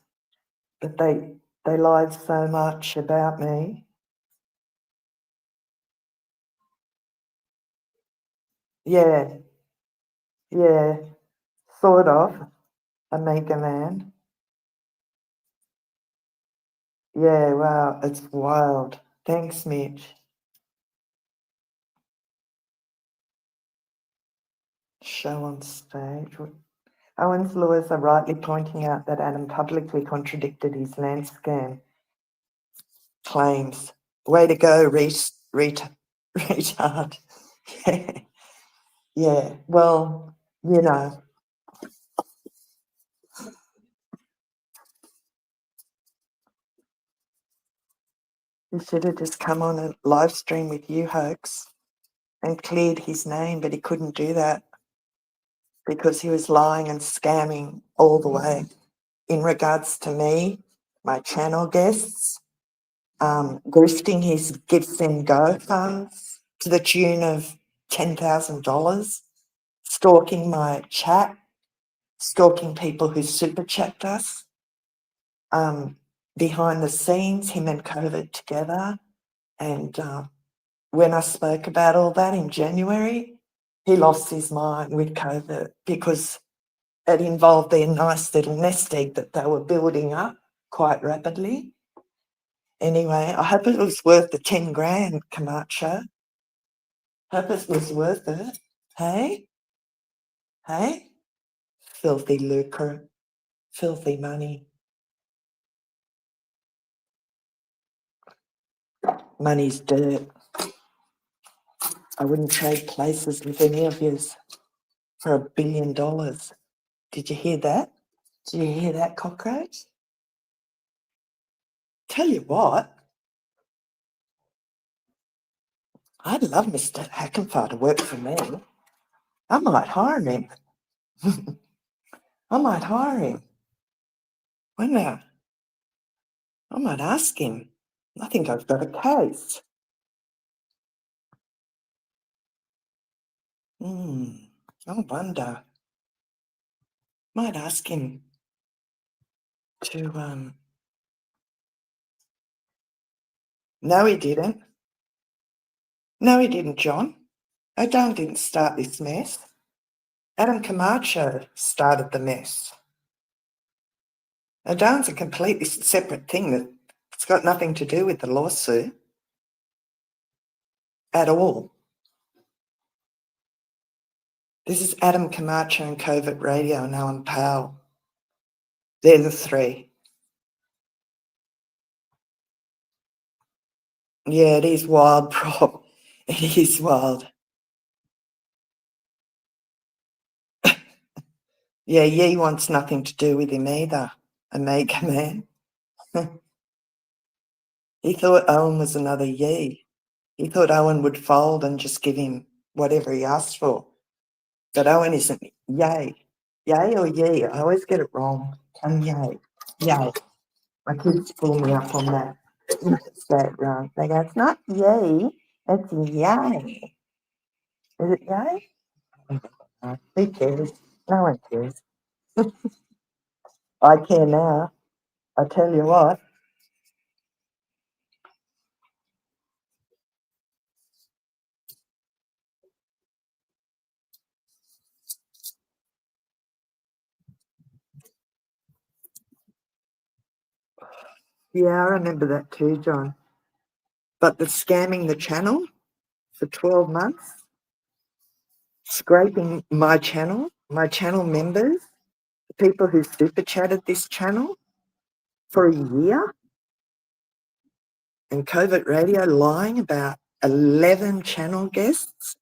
But they lied so much about me. Yeah, sort of. A mega man. Yeah, wow, it's wild. Thanks, Mitch. Show on stage. Owen's lawyers are rightly pointing out that Adam publicly contradicted his land scam claims. Way to go, retard. Yeah, well, you know. He should have just come on a live stream with you, Hoax, and cleared his name, but he couldn't do that because he was lying and scamming all the way in regards to me, my channel guests, grifting his Give Them Go funds to the tune of $10,000, stalking my chat, stalking people who super chapped us. Behind the scenes, him and COVID together. And when I spoke about all that in January, he lost his mind with COVID because it involved their nice little nest egg that they were building up quite rapidly. Anyway, I hope it was worth the 10 grand, Camacho. Hope it was worth it. Hey? Hey? Filthy lucre. Filthy money. Money's dirt. I wouldn't trade places with any of yous for $1 billion. Did you hear that? Did you hear that, cockroach? Tell you what, I'd love Mr. Hackenfire to work for me. I might hire him. I might hire him. Why not? I might ask him. I think I've got a case. I wonder. Might ask him to, no he didn't. No he didn't, John. Adam didn't start this mess. Adam Camacho started the mess. Adan's a completely separate thing that's got nothing to do with the lawsuit at all. This is Adam Camacho and COVID Radio and Alan Powell. They're the three. Yeah, it is wild, Prop. It is wild. Yeah, Yee wants nothing to do with him either, Omega Man. He thought Owen was another Yee. He thought Owen would fold and just give him whatever he asked for. But Owen isn't Yay. Yay or Yee? I always get it wrong. Yay. Yay. My kids pull me up on that. It's that wrong. They go, it's not Yay, it's Yay. Is it Yay? Who cares? No one cares. I care now. I tell you what. Yeah, I remember that too, John. But the scamming the channel for 12 months, scraping my channel members, the people who super chatted this channel for a year, and COVID Radio lying about 11 channel guests.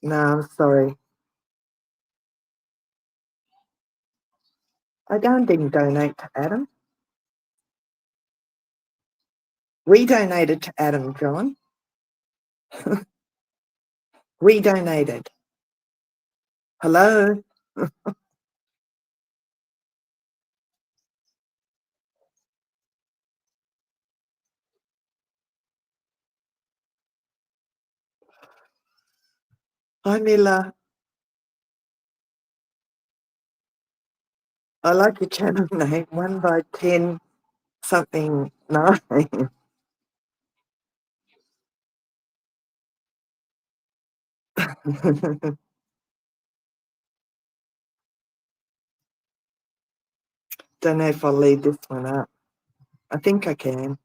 No, I'm sorry. I didn't donate to Adam. We donated to Adam, John. We donated. Hello? Hi, Mila. I like your channel name, 1x10 something 9. Don't know if I'll leave this one up. I think I can.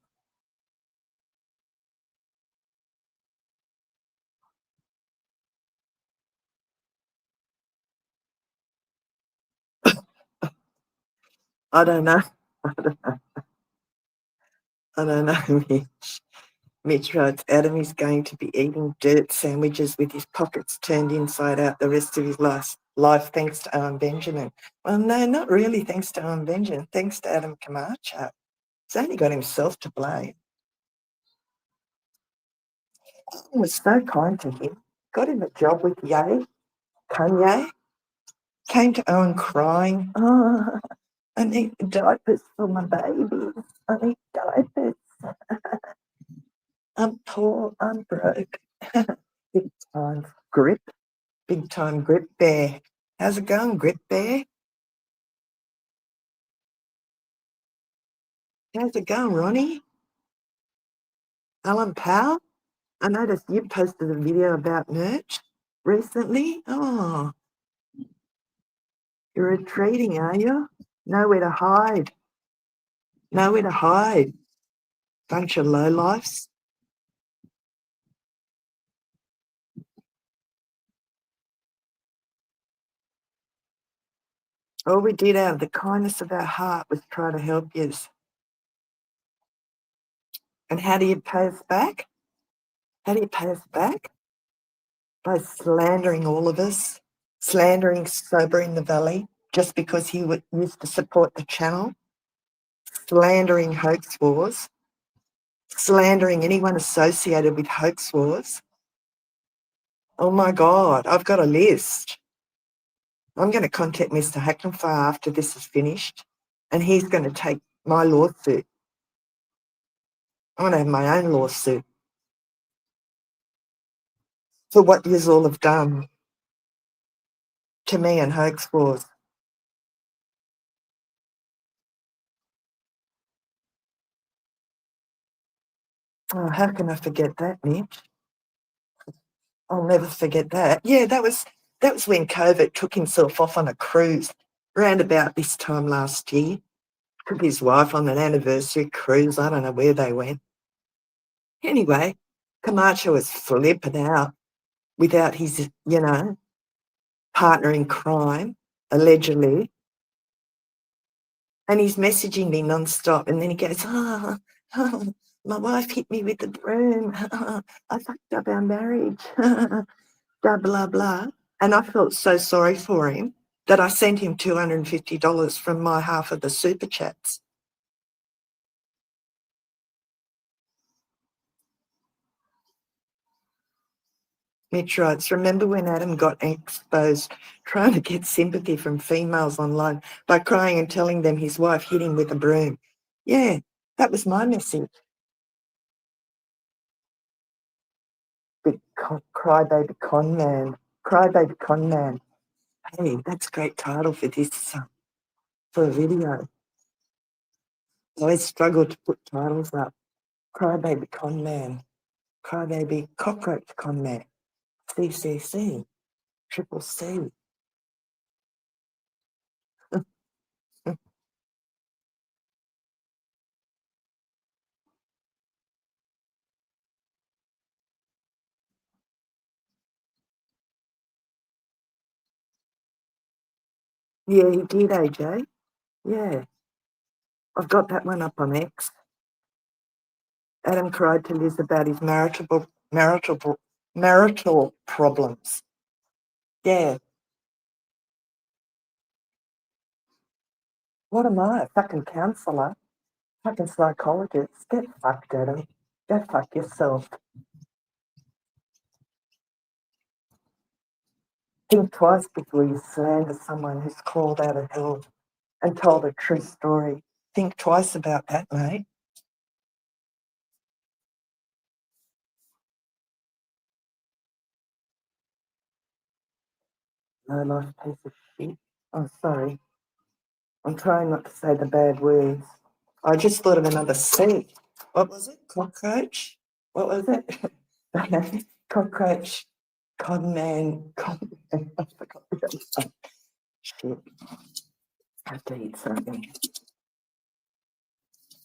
I don't know. I don't know, Mitch. Mitch writes, Adam is going to be eating dirt sandwiches with his pockets turned inside out the rest of his life thanks to Owen Benjamin. Well, no, not really thanks to Owen Benjamin. Thanks to Adam Camacho. He's only got himself to blame. He was so kind to him. Got him a job with Kanye. Came to Owen crying. Oh, I need diapers for my baby. I need diapers. I'm poor. I'm broke. Big time grip. Big time grip bear. How's it going, grip bear? How's it going, Ronnie? Alan Powell? I noticed you posted a video about merch recently. Oh, you're retreating, are you? Nowhere to hide. Nowhere to hide. Bunch of lowlifes. All we did out of the kindness of our heart was try to help you. And how do you pay us back? How do you pay us back? By slandering all of us, slandering Sober in the Valley just because he used to support the channel, slandering Hoax Wars, slandering anyone associated with Hoax Wars. Oh my God, I've got a list. I'm going to contact Mr. Hackenfire after this is finished, and he's going to take my lawsuit. I'm going to have my own lawsuit for what you all have done to me and Hoax Wars. Oh, how can I forget that, Mitch? I'll never forget that. Yeah, that was when COVID took himself off on a cruise round about this time last year. Took his wife on an anniversary cruise. I don't know where they went. Anyway, Camacho was flipping out without his, partner in crime, allegedly. And he's messaging me nonstop. And then he goes, my wife hit me with the broom. I fucked up our marriage. Blah, blah, blah. And I felt so sorry for him that I sent him $250 from my half of the super chats. Mitch writes, remember when Adam got exposed trying to get sympathy from females online by crying and telling them his wife hit him with a broom? Yeah, that was my message. Big crybaby con man. Crybaby con man. Hey, that's a great title for this, for a video. I always struggle to put titles up. Crybaby con man. Crybaby cockroach con man. CCC. Triple C. Yeah, he did, AJ. Yeah. I've got that one up on X. Adam cried to Liz about his marital problems. Yeah. What am I? A fucking counsellor? Fucking psychologist? Get fucked, Adam. Go fuck yourself. Think twice before you slander someone who's crawled out of hell and told a true story. Think twice about that, mate. No life piece of shit. I'm sorry. I'm trying not to say the bad words. I just thought of another C. What was it? Cockroach? What was it? Cockroach. Codman. I forgot the other stuff. Shit. I have to eat something.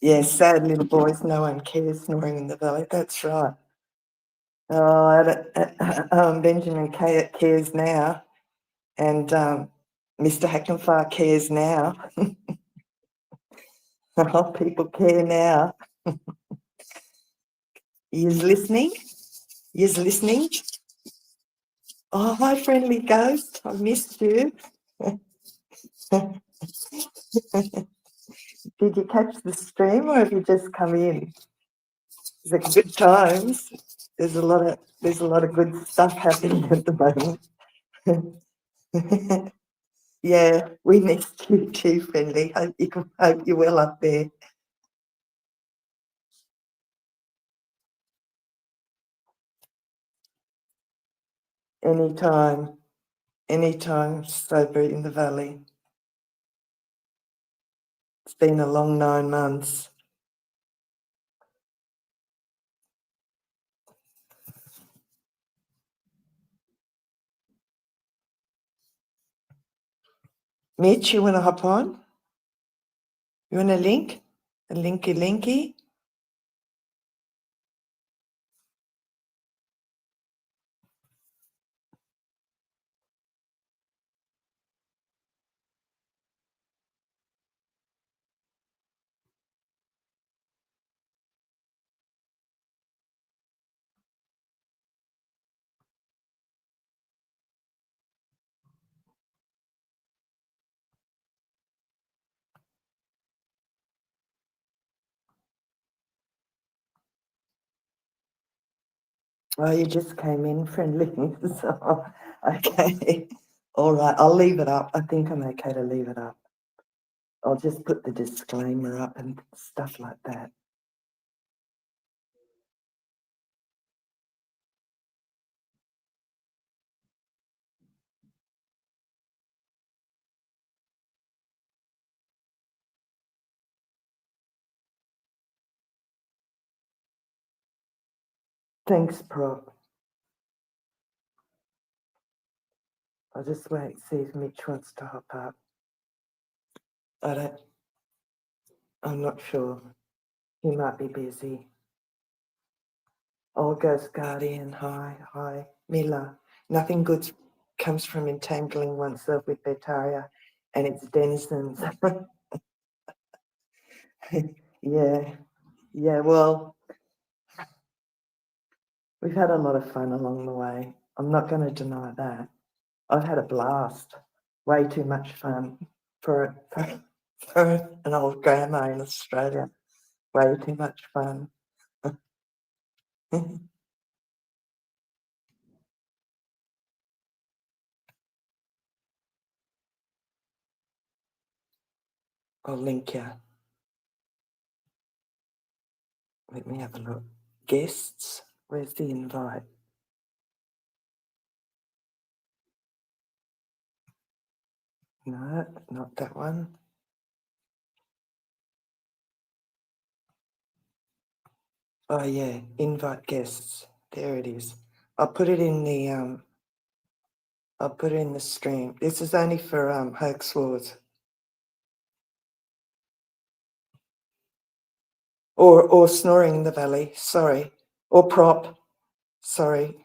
Yeah, sad little boys. No one cares snoring in the valley. That's right. Oh, Benjamin cares now. And Mr. Hackenfire cares now. People care now. You's listening? You's listening? Oh, hi, friendly ghost. I missed you. Did you catch the stream or have you just come in? It's like good times. There's a lot of good stuff happening at the moment. Yeah, we missed you too, Friendly. Hope you're well up there. Anytime, anytime, sober in the valley. It's been a long 9 months. Mitch, you wanna hop on? You want a link? A linky? Oh, you just came in, Friendly. So, okay. All right, I'll leave it up. I think I'm okay to leave it up. I'll just put the disclaimer up and stuff like that. Thanks, Prop. I'll just wait, see if Mitch wants to hop up. I'm not sure. He might be busy. Olga's guardian, hi. Mila, nothing good comes from entangling oneself with Betaria and its denizens. Yeah, well, we've had a lot of fun along the way. I'm not going to deny that. I've had a blast. Way too much fun for an old grandma in Australia. Way too much fun. I'll link you. Let me have a look. Guests, where's the invite? No, not that one. Oh yeah, invite guests. There it is. I'll put it in the stream. This is only for Hoax Wars. Or Snoring in the Valley, sorry. Or Prop. Sorry.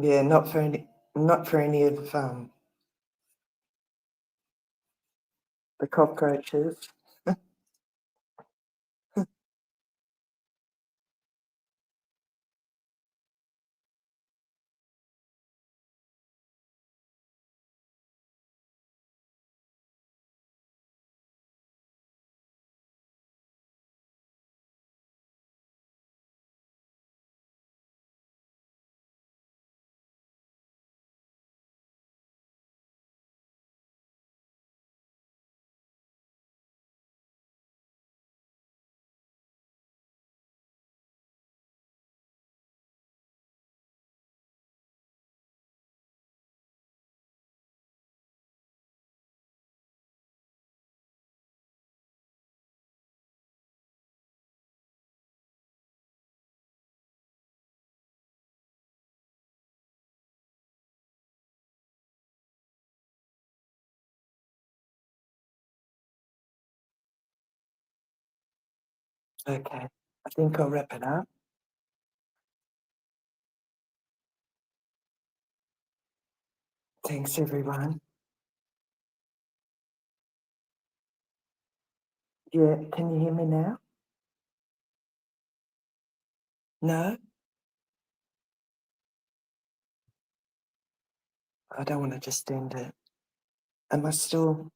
Yeah, not for any of the cockroaches. Okay, I think I'll wrap it up. Thanks everyone. Yeah, can you hear me now? No? I don't want to just end it. Am I still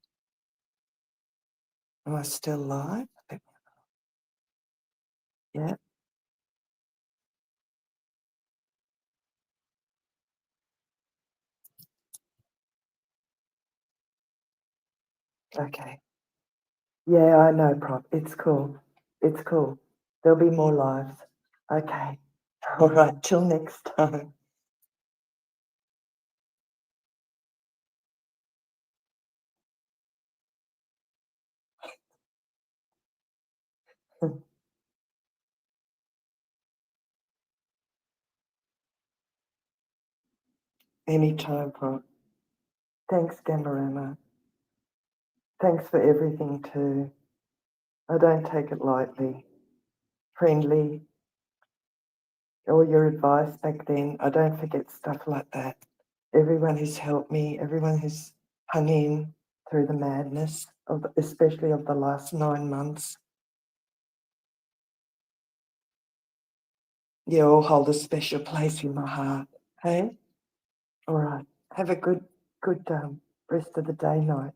live? Yeah. Okay. Yeah, I know, Prop. It's cool. It's cool. There'll be more lives. Okay. All right. Till next time. Anytime, Prop. Thanks, Gambarama. Thanks for everything too. I don't take it lightly. Friendly, all your advice back then. I don't forget stuff like that. Everyone who's helped me, everyone who's hung in through the madness of, especially of the last 9 months. You all hold a special place in my heart. Hey? All right. Have a good rest of the day, night.